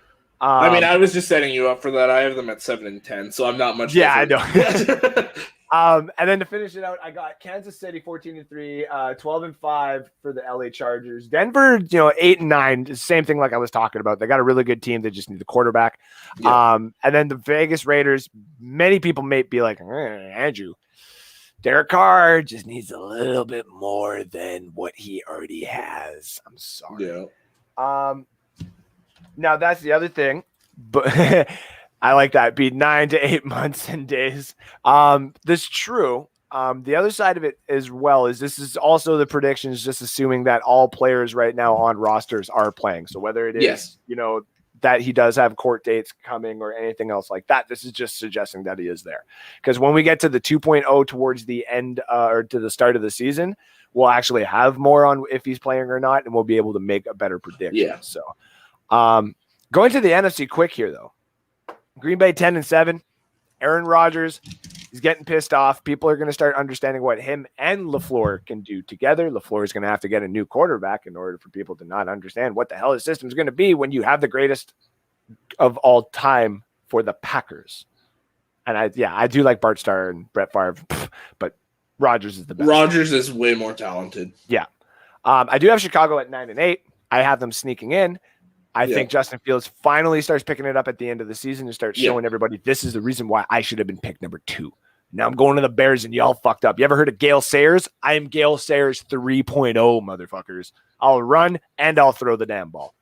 I was just setting you up for that. I have them at 7-10, so I'm not much. Yeah, different. I know. And then to finish it out, I got Kansas City 14-3, 12-5 for the LA Chargers. Denver, 8-9, same thing like I was talking about. They got a really good team. They just need the quarterback. Yeah. And then the Vegas Raiders. Many people may be like, Andrew, Derek Carr just needs a little bit more than what he already has. I'm sorry. Yeah. Now that's the other thing, but I like that. Be 9 to 8 months and days. That's true. The other side of it as well is this is also the predictions, just assuming that all players right now on rosters are playing. So whether it is, that he does have court dates coming or anything else like that, this is just suggesting that he is there. Because when we get to the 2.0 towards the end or to the start of the season, we'll actually have more on if he's playing or not, and we'll be able to make a better prediction. Yeah. So going to the NFC quick here, though. Green Bay 10-7. Aaron Rodgers, he's getting pissed off. People are going to start understanding what him and LaFleur can do together. LaFleur is going to have to get a new quarterback in order for people to not understand what the hell his system is going to be when you have the greatest of all time for the Packers. And I do like Bart Starr and Brett Favre, but Rodgers is the best. Rodgers is way more talented. Yeah. I do have Chicago at 9-8. I have them sneaking in. I think Justin Fields finally starts picking it up at the end of the season and starts showing everybody this is the reason why I should have been picked number 2. Now I'm going to the Bears and y'all fucked up. You ever heard of Gale Sayers? I am Gale Sayers 3.0, motherfuckers. I'll run and I'll throw the damn ball.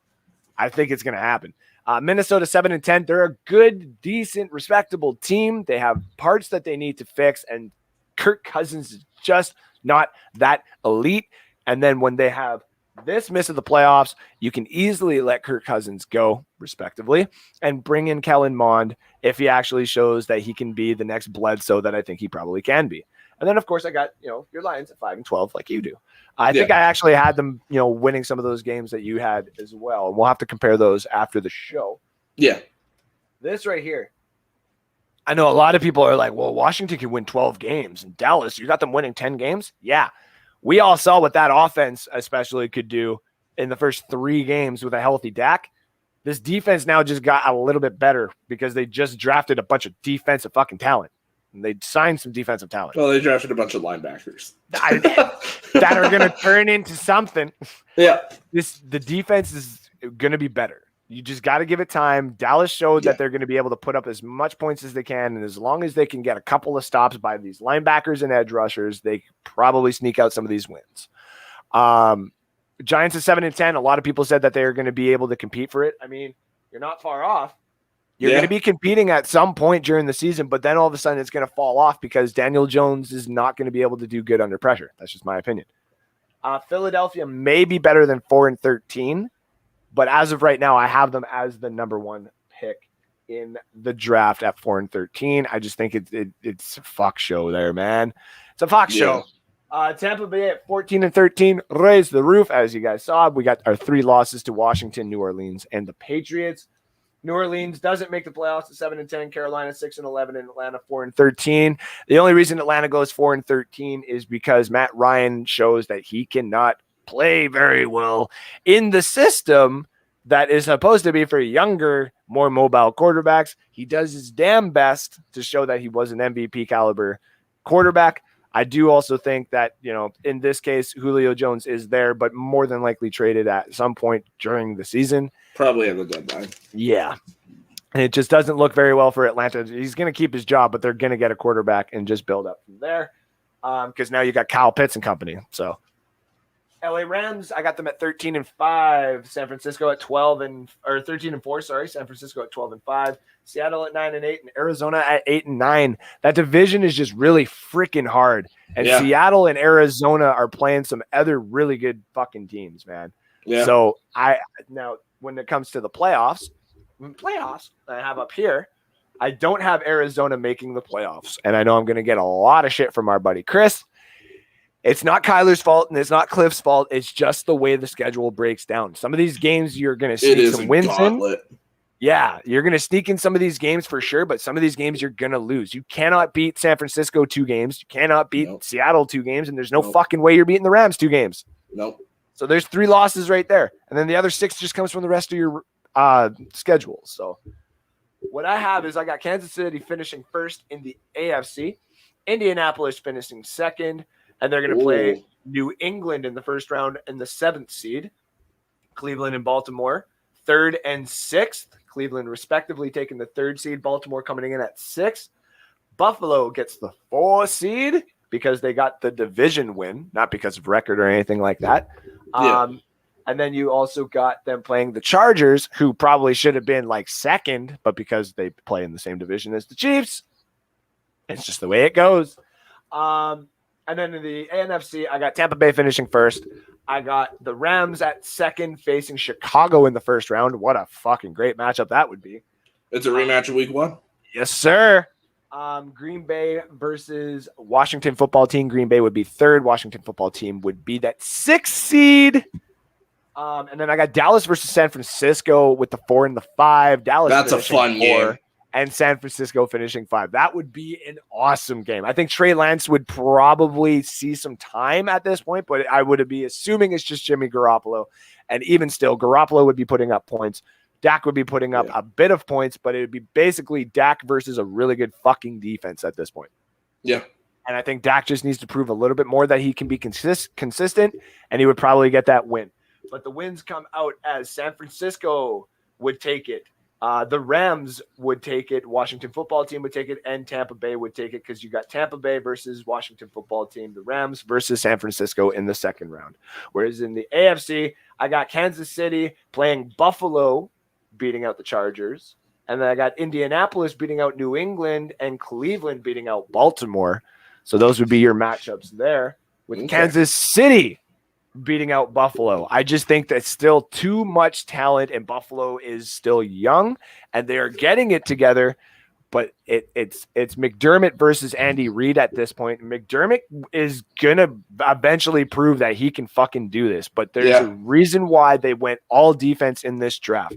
I think it's going to happen. Minnesota 7-10. They're a good, decent, respectable team. They have parts that they need to fix, and Kirk Cousins is just not that elite. And then when they have this miss of the playoffs, you can easily let Kirk Cousins go, respectively, and bring in Kellen Mond if he actually shows that he can be the next Bledsoe that I think he probably can be. And then, of course, I got, your Lions at 5-12 like you do. I think I actually had them, winning some of those games that you had as well. And we'll have to compare those after the show. Yeah. This right here. I know a lot of people are like, well, Washington can win 12 games. And Dallas, you got them winning 10 games? Yeah. We all saw what that offense especially could do in the first 3 games with a healthy Dak. This defense now just got a little bit better because they just drafted a bunch of defensive fucking talent. And they signed some defensive talent. Well, they drafted a bunch of linebackers that are going to turn into something. Yeah. The defense is going to be better. You just got to give it time. Dallas showed that they're going to be able to put up as much points as they can. And as long as they can get a couple of stops by these linebackers and edge rushers, they probably sneak out some of these wins. Giants at 7-10. A lot of people said that they're going to be able to compete for it. I mean, you're not far off. You're going to be competing at some point during the season, but then all of a sudden it's going to fall off because Daniel Jones is not going to be able to do good under pressure. That's just my opinion. Philadelphia may be better than 4-13. But as of right now, I have them as the number 1 pick in the draft at 4-13. I just think it's a fuck show there, man. It's a fuck show. Tampa Bay at 14-13 raised the roof, as you guys saw. We got our 3 losses to Washington, New Orleans, and the Patriots. New Orleans doesn't make the playoffs at 7-10. Carolina 6-11, and Atlanta 4-13. The only reason Atlanta goes 4-13 is because Matt Ryan shows that he cannot play very well in the system that is supposed to be for younger, more mobile quarterbacks. He does his damn best to show that he was an MVP caliber quarterback. I do also think that, in this case, Julio Jones is there, but more than likely traded at some point during the season. Probably at the deadline. Yeah. And it just doesn't look very well for Atlanta. He's going to keep his job, but they're going to get a quarterback and just build up from there. Because now you got Kyle Pitts and company. So LA Rams, I got them at 13-5. San Francisco at 13-4. Sorry, San Francisco at 12-5. Seattle at 9-8, and Arizona at 8-9. That division is just really freaking hard. And Seattle and Arizona are playing some other really good fucking teams, man. Yeah. So now when it comes to the playoffs I have up here, I don't have Arizona making the playoffs. And I know I'm going to get a lot of shit from our buddy Chris. It's not Kyler's fault and it's not Cliff's fault. It's just the way the schedule breaks down. Some of these games you're going to sneak some wins in. Yeah, you're going to sneak in some of these games for sure, but some of these games you're going to lose. You cannot beat San Francisco 2 games. You cannot beat Seattle 2 games, and there's no fucking way you're beating the Rams 2 games. Nope. So there's 3 losses right there. And then the other 6 just comes from the rest of your schedule. So what I have is I got Kansas City finishing first in the AFC, Indianapolis finishing second, and they're going to play New England in the first round in the 7th seed, Cleveland and Baltimore, 3rd and 6th. Cleveland respectively taking the 3rd seed, Baltimore coming in at 6th. Buffalo gets the 4th seed because they got the division win, not because of record or anything like that. And then you also got them playing the Chargers, who probably should have been like 2nd, but because they play in the same division as the Chiefs, it's just the way it goes. And then in the NFC, I got Tampa Bay finishing first. I got the Rams at 2nd facing Chicago in the first round. What a fucking great matchup that would be. It's a rematch of week 1? Yes, sir. Green Bay versus Washington football team. Green Bay would be 3rd. Washington football team would be that 6th seed. And then I got Dallas versus San Francisco with the 4 and the 5. Dallas. That's a fun game. And San Francisco finishing 5. That would be an awesome game. I think Trey Lance would probably see some time at this point, but I would be assuming it's just Jimmy Garoppolo. And even still, Garoppolo would be putting up points. Dak would be putting up a bit of points, but it would be basically Dak versus a really good fucking defense at this point. Yeah. And I think Dak just needs to prove a little bit more that he can be consistent, and he would probably get that win. But the wins come out as San Francisco would take it. The Rams would take it. Washington football team would take it, and Tampa Bay would take it because you got Tampa Bay versus Washington football team, the Rams versus San Francisco in the 2nd round. Whereas in the AFC, I got Kansas City playing Buffalo, beating out the Chargers. And then I got Indianapolis beating out New England and Cleveland beating out Baltimore. So those would be your matchups there with Kansas City beating out Buffalo. I just think that's still too much talent, and Buffalo is still young, and they are getting it together. But it's McDermott versus Andy Reid at this point. McDermott is gonna eventually prove that he can fucking do this. But there's a reason why they went all defense in this draft.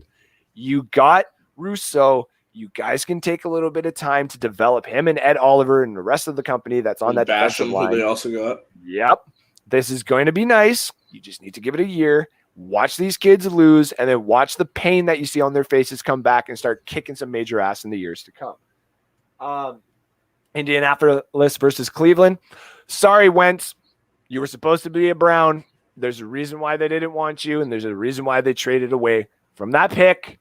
You got Rousseau. You guys can take a little bit of time to develop him and Ed Oliver and the rest of the company that's on that defensive line. Who they also got. Yep. This is going to be nice. You just need to give it a year. Watch these kids lose, and then watch the pain that you see on their faces come back and start kicking some major ass in the years to come. Indianapolis versus Cleveland. Sorry, Wentz. You were supposed to be a Brown. There's a reason why they didn't want you, and there's a reason why they traded away from that pick.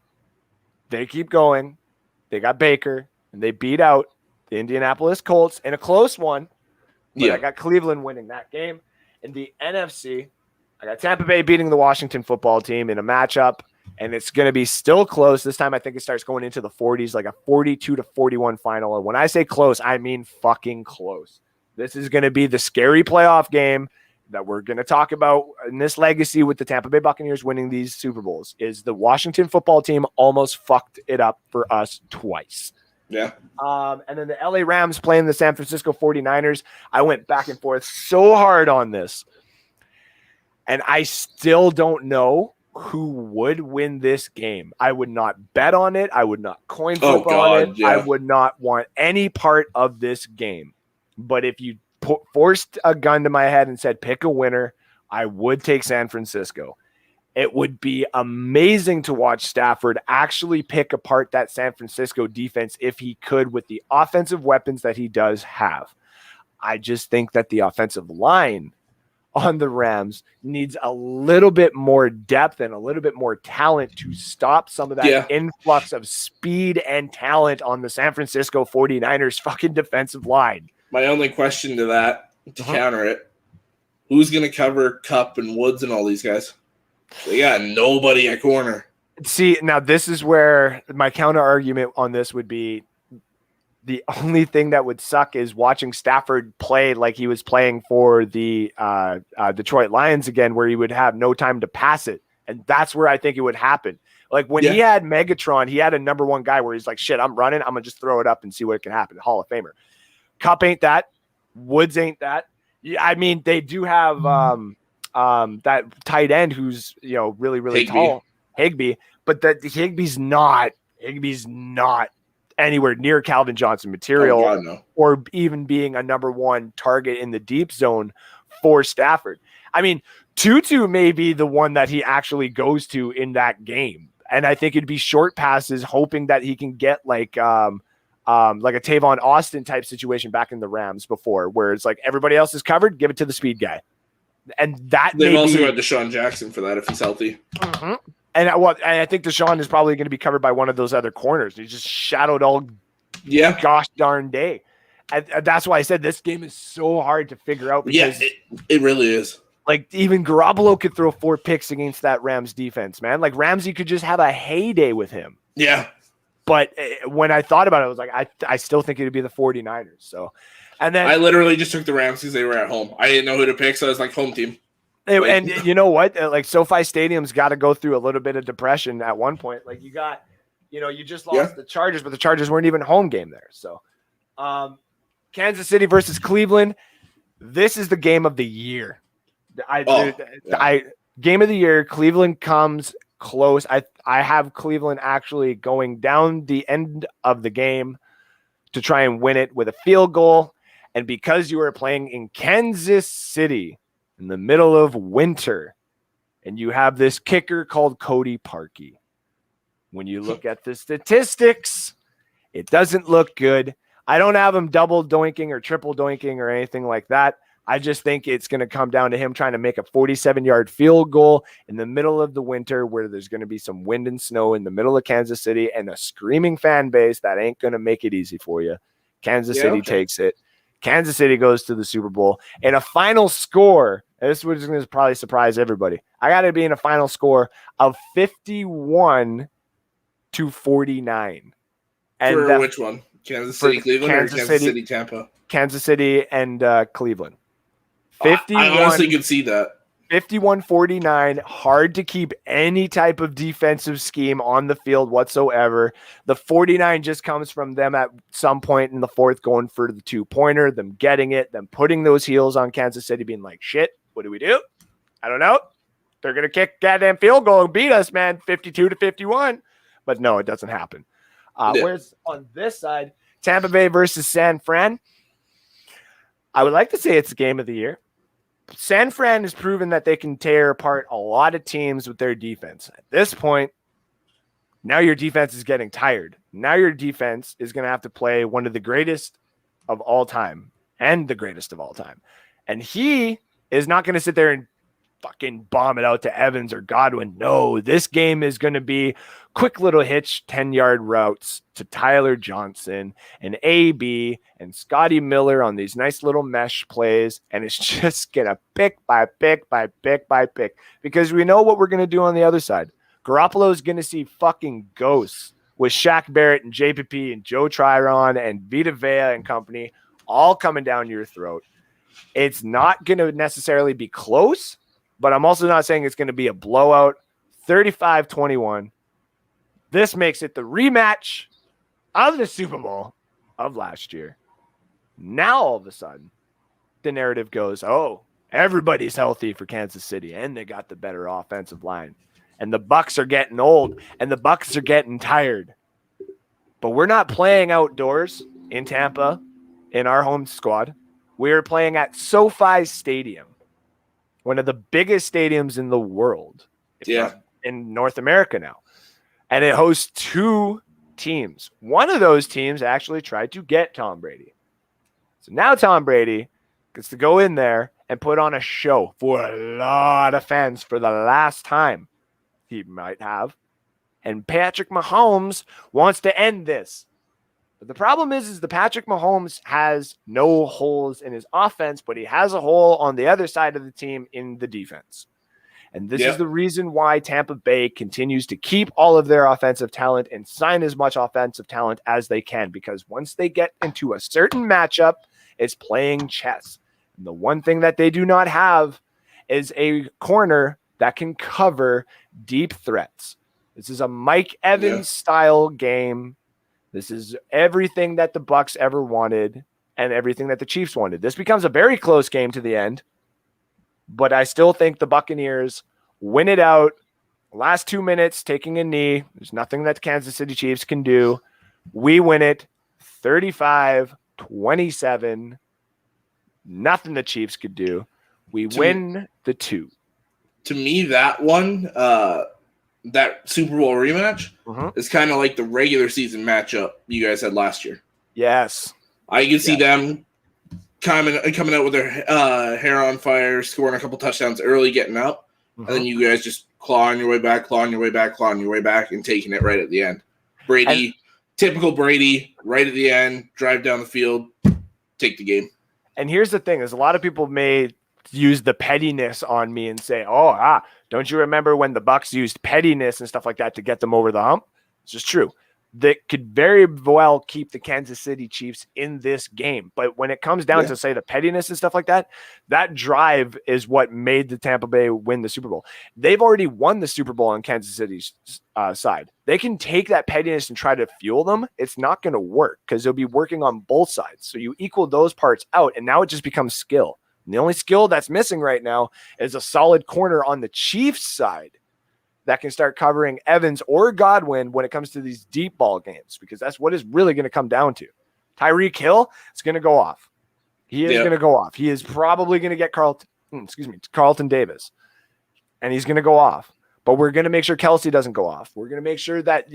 They keep going. They got Baker, and they beat out the Indianapolis Colts in a close one. But I got Cleveland winning that game. In the NFC, I got Tampa Bay beating the Washington football team in a matchup, and it's going to be still close. This time I think it starts going into the 40s, like a 42-41 final. And when I say close, I mean fucking close. This is going to be the scary playoff game that we're going to talk about in this legacy with the Tampa Bay Buccaneers winning these Super Bowls. Is the Washington football team almost fucked it up for us twice. Yeah. And then the LA Rams playing the San Francisco 49ers. I went back and forth so hard on this. And I still don't know who would win this game. I would not bet on it. I would not coin flip on it. Yeah. I would not want any part of this game. But if you forced a gun to my head and said, pick a winner, I would take San Francisco. It would be amazing to watch Stafford actually pick apart that San Francisco defense if he could with the offensive weapons that he does have. I just think that the offensive line on the Rams needs a little bit more depth and a little bit more talent to stop some of that influx of speed and talent on the San Francisco 49ers fucking defensive line. My only question to that, to counter it, who's going to cover Kupp and Woods and all these guys? They got nobody at corner. See, now this is where my counter argument on this would be the only thing that would suck is watching Stafford play like he was playing for the Detroit Lions again, where he would have no time to pass it. And that's where I think it would happen. Like when he had Megatron, he had a number one guy where he's like, shit, I'm running. I'm going to just throw it up and see what can happen. Hall of Famer. Kupp ain't that. Woods ain't that. I mean, they do have that tight end who's, really, really tall. Higbee. But Higbee's not anywhere near Calvin Johnson material or even being a number one target in the deep zone for Stafford. I mean, Tutu may be the one that he actually goes to in that game. And I think it'd be short passes, hoping that he can get like a Tavon Austin type situation back in the Rams before, where it's like everybody else is covered, give it to the speed guy. And that they've also got Deshaun Jackson for that if he's healthy. Mm-hmm. And I think Deshaun is probably going to be covered by one of those other corners. He's just shadowed all gosh darn day. And that's why I said this game is so hard to figure out. Because it really is. Like even Garoppolo could throw 4 picks against that Rams defense, man. Like Ramsey could just have a heyday with him. Yeah. But when I thought about it, I was like, I still think it would be the 49ers. So, and then I literally just took the Rams because they were at home. I didn't know who to pick, so I was like, home team. And you know what? Like SoFi Stadium's got to go through a little bit of depression at one point. Like you got, you just lost the Chargers, but the Chargers weren't even home game there. So, Kansas City versus Cleveland. This is the game of the year. Game of the year. Cleveland comes close. I have Cleveland actually going down the end of the game to try and win it with a field goal. And because you are playing in Kansas City in the middle of winter, and you have this kicker called Cody Parkey, when you look at the statistics, it doesn't look good. I don't have him double doinking or triple doinking or anything like that. I just think it's going to come down to him trying to make a 47-yard field goal in the middle of the winter where there's going to be some wind and snow in the middle of Kansas City and a screaming fan base that ain't going to make it easy for you. Kansas City takes it. Kansas City goes to the Super Bowl. And a final score, and this is what's going to probably surprise everybody. I got to be in a final score of 51-49. And for which one? Kansas City, Cleveland, or Kansas City, Tampa? Kansas City and Cleveland. 51, I honestly could see that. 51-49, hard to keep any type of defensive scheme on the field whatsoever. The 49 just comes from them at some point in the fourth going for the 2-pointer, them getting it, them putting those heels on Kansas City, being like, shit, what do we do? I don't know. They're going to kick goddamn field goal and beat us, man, 52-51. But no, it doesn't happen. Whereas on this side, Tampa Bay versus San Fran, I would like to say it's the game of the year. San Fran has proven that they can tear apart a lot of teams with their defense. At this point, now your defense is getting tired. Now your defense is going to have to play one of the greatest of all time and the greatest of all time. And he is not going to sit there and fucking bomb it out to Evans or Godwin. No, this game is going to be quick little hitch 10-yard routes to Tyler Johnson and AB and Scotty Miller on these nice little mesh plays. And it's just going to pick by pick by pick by pick because we know what we're going to do on the other side. Garoppolo is going to see fucking ghosts with Shaq Barrett and JPP and Joe Tryon and Vita Vea and company all coming down your throat. It's not going to necessarily be close, but I'm also not saying it's going to be a blowout. 35-21. This makes it the rematch of the Super Bowl of last year. Now, all of a sudden, the narrative goes, oh, everybody's healthy for Kansas City, and they got the better offensive line. And the Bucs are getting old, and the Bucs are getting tired. But we're not playing outdoors in Tampa in our home squad. We're playing at SoFi Stadium, one of the biggest stadiums in the world, in North America now. And it hosts 2 teams. One of those teams actually tried to get Tom Brady. So now Tom Brady gets to go in there and put on a show for a lot of fans for the last time he might have. And Patrick Mahomes wants to end this. But the problem is the Patrick Mahomes has no holes in his offense, but he has a hole on the other side of the team in the defense. And this is the reason why Tampa Bay continues to keep all of their offensive talent and sign as much offensive talent as they can, because once they get into a certain matchup, it's playing chess. And the one thing that they do not have is a corner that can cover deep threats. This is a Mike Evans style game. This is everything that the Bucs ever wanted and everything that the Chiefs wanted. This becomes a very close game to the end. But I still think the Buccaneers win it out. Last 2 minutes, taking a knee. There's nothing that the Kansas City Chiefs can do. We win it 35-27. Nothing the Chiefs could do. We win the 2. To me, that one, that Super Bowl rematch is kind of like the regular season matchup you guys had last year. Yes. I can see them coming out with their hair on fire, scoring a couple touchdowns early, getting up, and then you guys just clawing your way back, and taking it right at the end. Brady, typical Brady, right at the end, drive down the field, take the game. And here's the thing, is a lot of people may use the pettiness on me and say, don't you remember when the Bucs used pettiness and stuff like that to get them over the hump? It's just true. That could very well keep the Kansas City Chiefs in this game. But when it comes down to, say, the pettiness and stuff like that, that drive is what made the Tampa Bay win the Super Bowl. They've already won the Super Bowl on Kansas City's side. They can take that pettiness and try to fuel them. It's not going to work because they'll be working on both sides. So you equal those parts out, and now it just becomes skill. And the only skill that's missing right now is a solid corner on the Chiefs side that can start covering Evans or Godwin when it comes to these deep ball games, because that's what is really going to come down to. Tyreek Hill is going to go off. He is going to go off. He is probably going to get Carlton Davis, and he's going to go off. But we're going to make sure Kelsey doesn't go off. We're going to make sure that,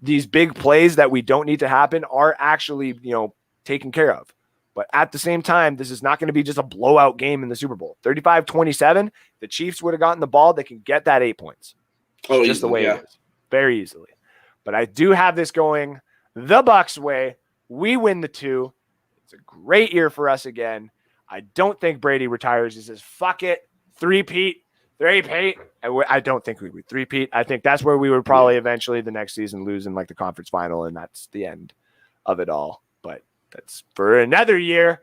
these big plays that we don't need to happen are actually, taken care of. But at the same time, this is not going to be just a blowout game in the Super Bowl. 35-27, the Chiefs would have gotten the ball. They can get that 8 points. Just the way it is. Very easily. But I do have this going the Bucs way. We win the 2. It's a great year for us again. I don't think Brady retires. He says, fuck it. Three-peat. I don't think we would three-peat. I think that's where we would probably eventually the next season lose in like the conference final, and that's the end of it all. But that's for another year.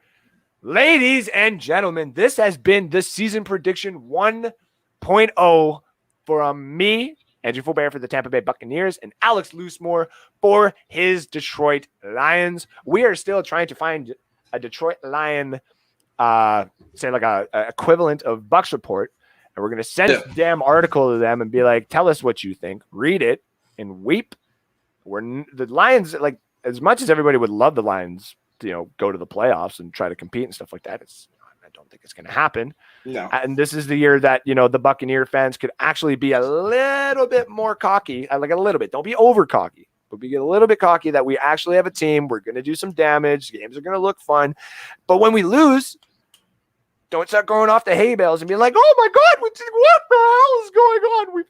Ladies and gentlemen, this has been the season prediction 1.0 from me, Andrew Faubert, for the Tampa Bay Buccaneers, and Alex Loosemore for his Detroit Lions. We are still trying to find a Detroit Lion, say like a equivalent of Bucks Report, and we're going to send a damn article to them and be like, tell us what you think, read it, and weep. The Lions, like, as much as everybody would love the Lions to, go to the playoffs and try to compete and stuff like that, I don't think it's going to happen. No. And this is the year that, the Buccaneer fans could actually be a little bit more cocky, like a little bit. Don't be over cocky, but be a little bit cocky that we actually have a team. We're going to do some damage. Games are going to look fun. But when we lose, don't start going off the hay bales and be like, oh my God, what the hell is going on?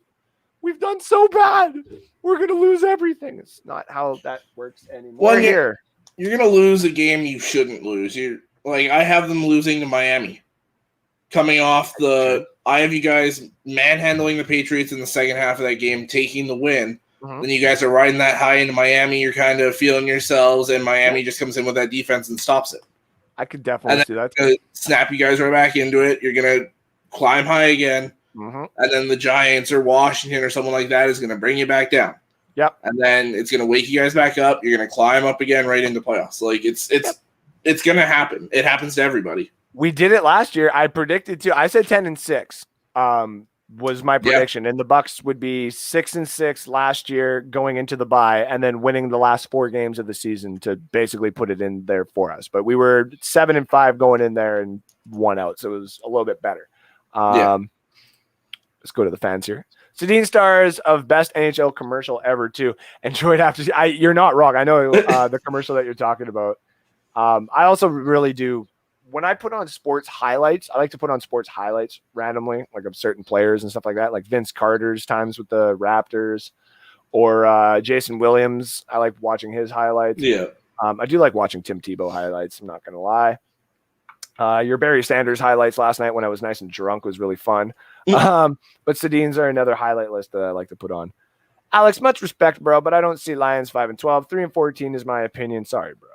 We've done so bad. We're going to lose everything. It's not how that works anymore. Well, you're going to lose a game you shouldn't lose. I have them losing to Miami. Coming off I have you guys manhandling the Patriots in the second half of that game, taking the win. Then you guys are riding that high into Miami. You're kind of feeling yourselves, and Miami just comes in with that defense and stops it. I could definitely see that. Snap you guys right back into it. You're going to climb high again. And then the Giants or Washington or someone like that is going to bring you back down. Yep. And then it's going to wake you guys back up. You're going to climb up again right into playoffs. Like it's going to happen. It happens to everybody. We did it last year. I predicted too. I said 10-6 was my prediction, and the Bucs would be 6-6 last year going into the bye, and then winning the last 4 games of the season to basically put it in there for us. But we were 7-5 going in there and 1 out, so it was a little bit better. Let's go to the fans here. Sedin Stars of best NHL commercial ever too. Enjoyed after. You're not wrong. I know the commercial that you're talking about. I also really do when I put on sports highlights, I like to put on sports highlights randomly, like of certain players and stuff like that, like Vince Carter's times with the Raptors or Jason Williams. I like watching his highlights. Yeah. I do like watching Tim Tebow highlights. I'm not going to lie. Your Barry Sanders highlights last night when I was nice and drunk was really fun. But Sedin's are another highlight list that I like to put on. Alex, much respect, bro, but I don't see Lions 5-12. 3-14 is my opinion. Sorry, bro.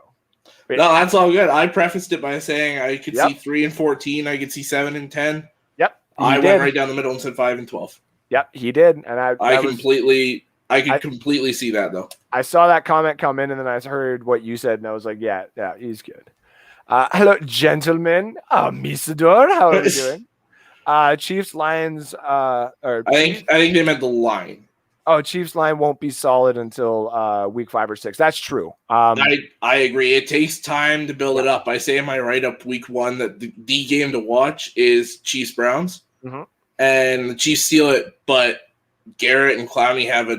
No, that's all good. I prefaced it by saying I could Yep. see 3-14. I could see 7-10. Yep. I went right down the middle and said 5-12. Yep, he did. And I could completely see that, though. I saw that comment come in, and then I heard what you said, and I was like, yeah, he's good. Hello, gentlemen. Misador, how are you doing? Chiefs, Lions, I think they meant the line. Oh, Chiefs line won't be solid until week 5 or 6. That's true. I agree. It takes time to build it up. I say in my write-up week 1 that the game to watch is Chiefs-Browns. Mm-hmm. And the Chiefs steal it, but Garrett and Clowney have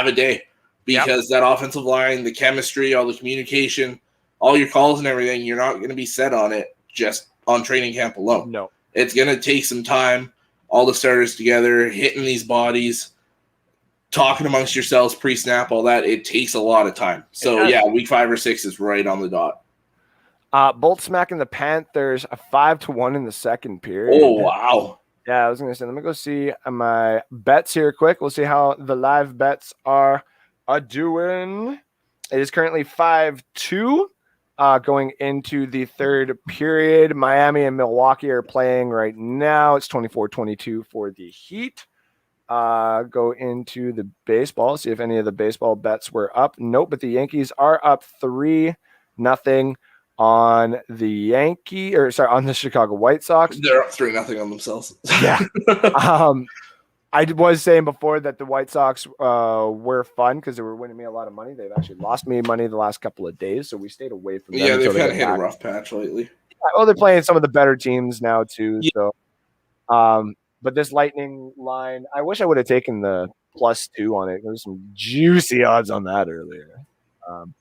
a day because that offensive line, the chemistry, all the communication, all your calls and everything, you're not going to be set on it just on training camp alone. No. It's going to take some time, all the starters together, hitting these bodies, talking amongst yourselves pre-snap, all that. It takes a lot of time. So, week 5 or 6 is right on the dot. Bolt smacking the Panthers 5-1 in the second period. Oh, wow. Yeah, I was going to say, let me go see my bets here quick. We'll see how the live bets are doing. It is currently 5-2 going into the third period. Miami and Milwaukee are playing right now. It's 24-22 for the Heat. Go into the baseball, see if any of the baseball bets were up. Nope, but the Yankees are up 3-0 on the on the Chicago White Sox. They're up 3-0 on themselves. Yeah. I was saying before that the White Sox were fun because they were winning me a lot of money. They've actually lost me money the last couple of days, so we stayed away from them. Yeah, they've kind of hit a rough patch lately. Well, they're playing some of the better teams now too. Yeah. So, but this Lightning line, I wish I would have taken the +2 on it. There's some juicy odds on that earlier. And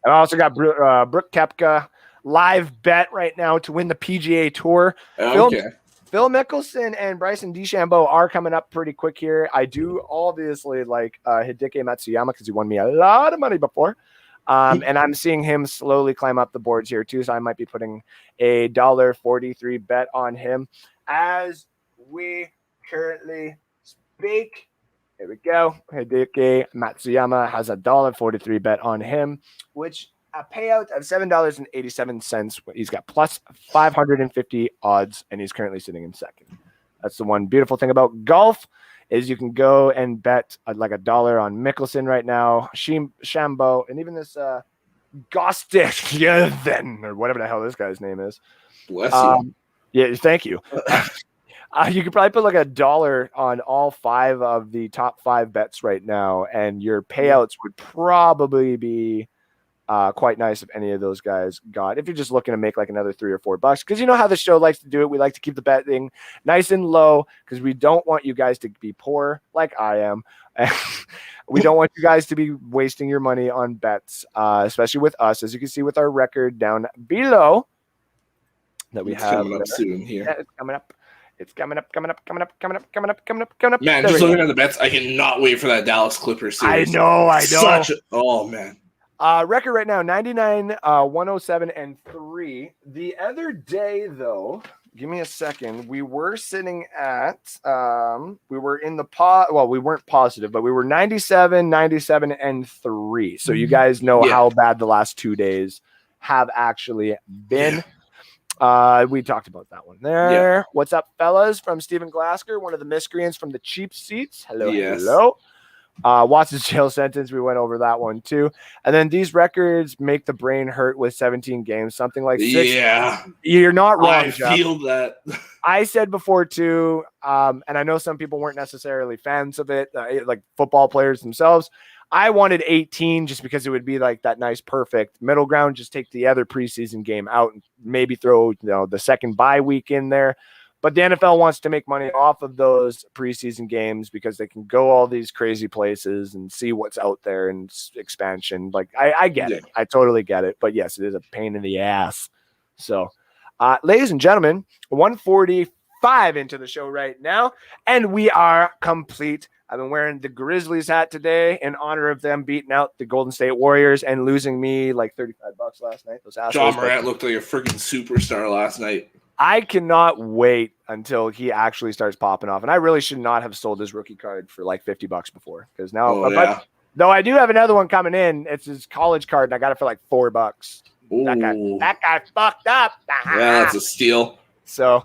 I also got Brooke Koepka live bet right now to win the PGA Tour. Okay. Phil Mickelson and Bryson DeChambeau are coming up pretty quick here. I do obviously like Hideki Matsuyama because he won me a lot of money before. And I'm seeing him slowly climb up the boards here too. So I might be putting a $1.43 bet on him as we currently speak. Here we go. Hideki Matsuyama has a $1.43 bet on him, which a payout of $7.87. He's got plus 550 odds, and he's currently sitting in second. That's the one beautiful thing about golf is you can go and bet like $1 on Mickelson right now, Shambo, and even this Gostic, or whatever the hell this guy's name is. Bless you. Yeah, thank you. You could probably put like $1 on all 5 of the top 5 bets right now, and your payouts would probably be quite nice if any of those guys got. If you're just looking to make like another $3 or $4, because you know how the show likes to do it. We like to keep the betting nice and low because we don't want you guys to be poor like I am. We don't want you guys to be wasting your money on bets, especially with us, as you can see with our record down below that we have coming up soon here. Yeah, it's coming up. It's coming up. Man, just looking at the bets, I cannot wait for that Dallas Clippers series. I know. Oh, man. Record right now, 99, 107, and 3. The other day, though, give me a second. We were sitting at, we were in the well, we weren't positive, but we were 97, 97, and 3. So you guys know how bad the last 2 days have actually been. We talked about that one there. Yeah. What's up, fellas? From Stephen Glasker, one of the miscreants from the cheap seats. Hello, hello. Watson's jail sentence. We went over that one too. And then these records make the brain hurt with 17 games, something like 6. Yeah. You're not wrong. I feel that. I said before too, and I know some people weren't necessarily fans of it, like football players themselves. I wanted 18 just because it would be like that nice, perfect middle ground. Just take the other preseason game out and maybe throw the second bye week in there. But the NFL wants to make money off of those preseason games because they can go all these crazy places and see what's out there and expansion. Like I get it. I totally get it. But yes, it is a pain in the ass. So Ladies and gentlemen, 145 into the show right now, and we are complete. I've been wearing the Grizzlies hat today in honor of them beating out the Golden State Warriors and losing me like $35 last night. Those assholes. John Morant looked like a freaking superstar last night. I cannot wait until he actually starts popping off. And I really should not have sold his rookie card for like $50 before, because now, though I do have another one coming in. It's his college card, and I got it for like $4. That guy fucked up. Yeah, that's a steal. So,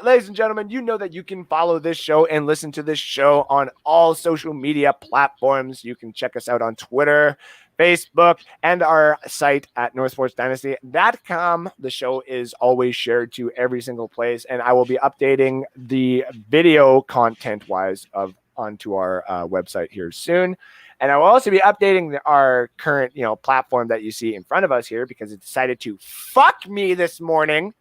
ladies and gentlemen, you know that you can follow this show and listen to this show on all social media platforms. You can check us out on Twitter, Facebook, and our site at northsportsdynasty.com. The show is always shared to every single place, and I will be updating the video content-wise onto our website here soon. And I will also be updating our current, platform that you see in front of us here, because it decided to fuck me this morning.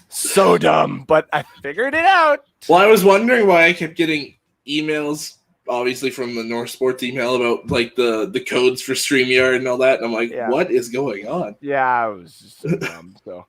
So dumb, but I figured it out. Well, I was wondering why I kept getting emails, obviously from the North Sports email, about like the codes for StreamYard and all that. And I'm like, What is going on? Yeah, I was just so dumb. So,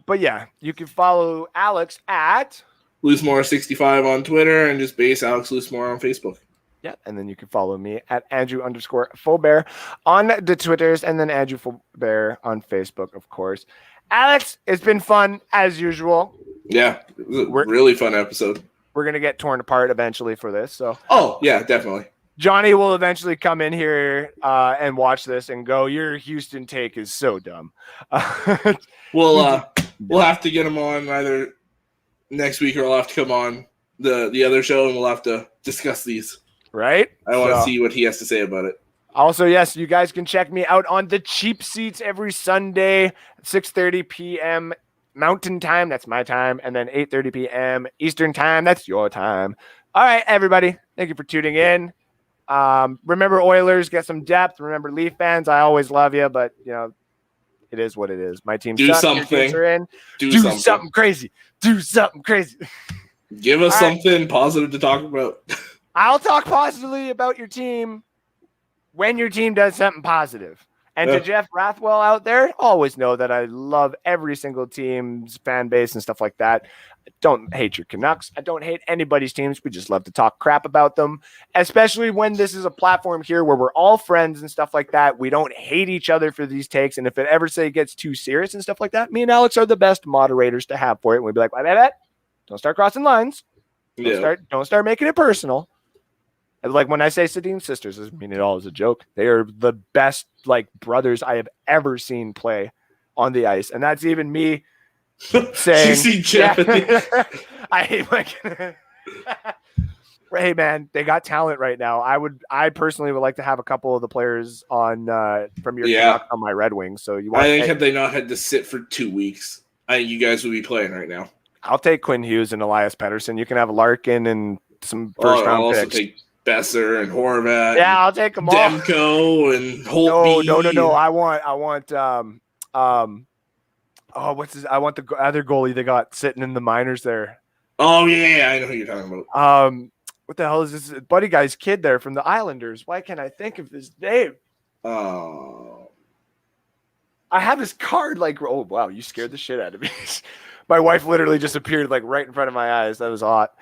but yeah, you can follow Alex at Loosemore65 on Twitter, and just base Alex Loosemore on Facebook. Yeah, and then you can follow me at Andrew_Faubert on the Twitters, and then Andrew Faubert on Facebook, of course. Alex, it's been fun as usual. Yeah, it was a really fun episode. We're going to get torn apart eventually for this. So. Oh, yeah, definitely. Johnny will eventually come in here and watch this and go, your Houston take is so dumb. We'll have to get him on either next week, or I'll have to come on the other show, and we'll have to discuss these. Right? I want to see what he has to say about it. Also, yes, you guys can check me out on the Cheap Seats every Sunday, 6:30 p.m. Mountain Time. That's my time. And then 8:30 p.m. Eastern Time. That's your time. All right, everybody. Thank you for tuning in. Remember, Oilers, get some depth. Remember, Leaf fans, I always love you, but, it is what it is. My team do something. Do something crazy. Do something crazy. Give us something positive to talk about. I'll talk positively about your team when your team does something positive. And to Jeff Rathwell out there, always know that I love every single team's fan base and stuff like that. I don't hate your Canucks. I don't hate anybody's teams. We just love to talk crap about them, especially when this is a platform here where we're all friends and stuff like that. We don't hate each other for these takes. And if it ever gets too serious and stuff like that, me and Alex are the best moderators to have for it. And we'd be like, don't start crossing lines. Don't start making it personal. Like when I say Sedin sisters, I mean it all as a joke. They are the best brothers I have ever seen play on the ice, and that's even me saying. I hate hey man, they got talent right now. I personally would like to have a couple of the players on from your Canucks on my Red Wings. So had they not had to sit for 2 weeks, you guys would be playing right now. I'll take Quinn Hughes and Elias Pettersson. You can have Larkin and some first round picks. Take Besser and Horvat. Yeah, I'll take them all. Demko and Holtby. No. I want I want the other goalie they got sitting in the minors there. Oh yeah, I know who you're talking about. What the hell is this buddy guy's kid there from the Islanders? Why can't I think of his name? Oh. I have his card oh wow, you scared the shit out of me. My wife literally just appeared right in front of my eyes. That was hot.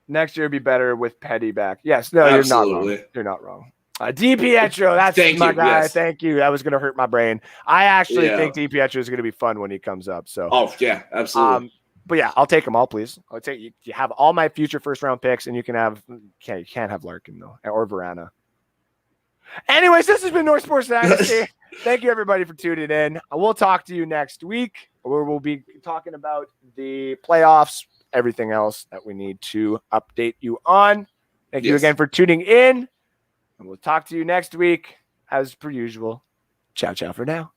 Next year be better with Petty back. Yes, no, absolutely. You're not wrong. DiPietro, that's my guy. Yes. Thank you. That was going to hurt my brain. I actually think DiPietro is going to be fun when he comes up. So. Oh yeah, absolutely. But yeah, I'll take them all, please. I'll take you. You have all my future first round picks, and you can't have Larkin though, or Verana. Anyways, this has been North Sports Dynasty. Thank you everybody for tuning in. We'll talk to you next week, where we'll be talking about the playoffs. Everything else that we need to update you on. Thank you again for tuning in, and we'll talk to you next week as per usual. Ciao for now.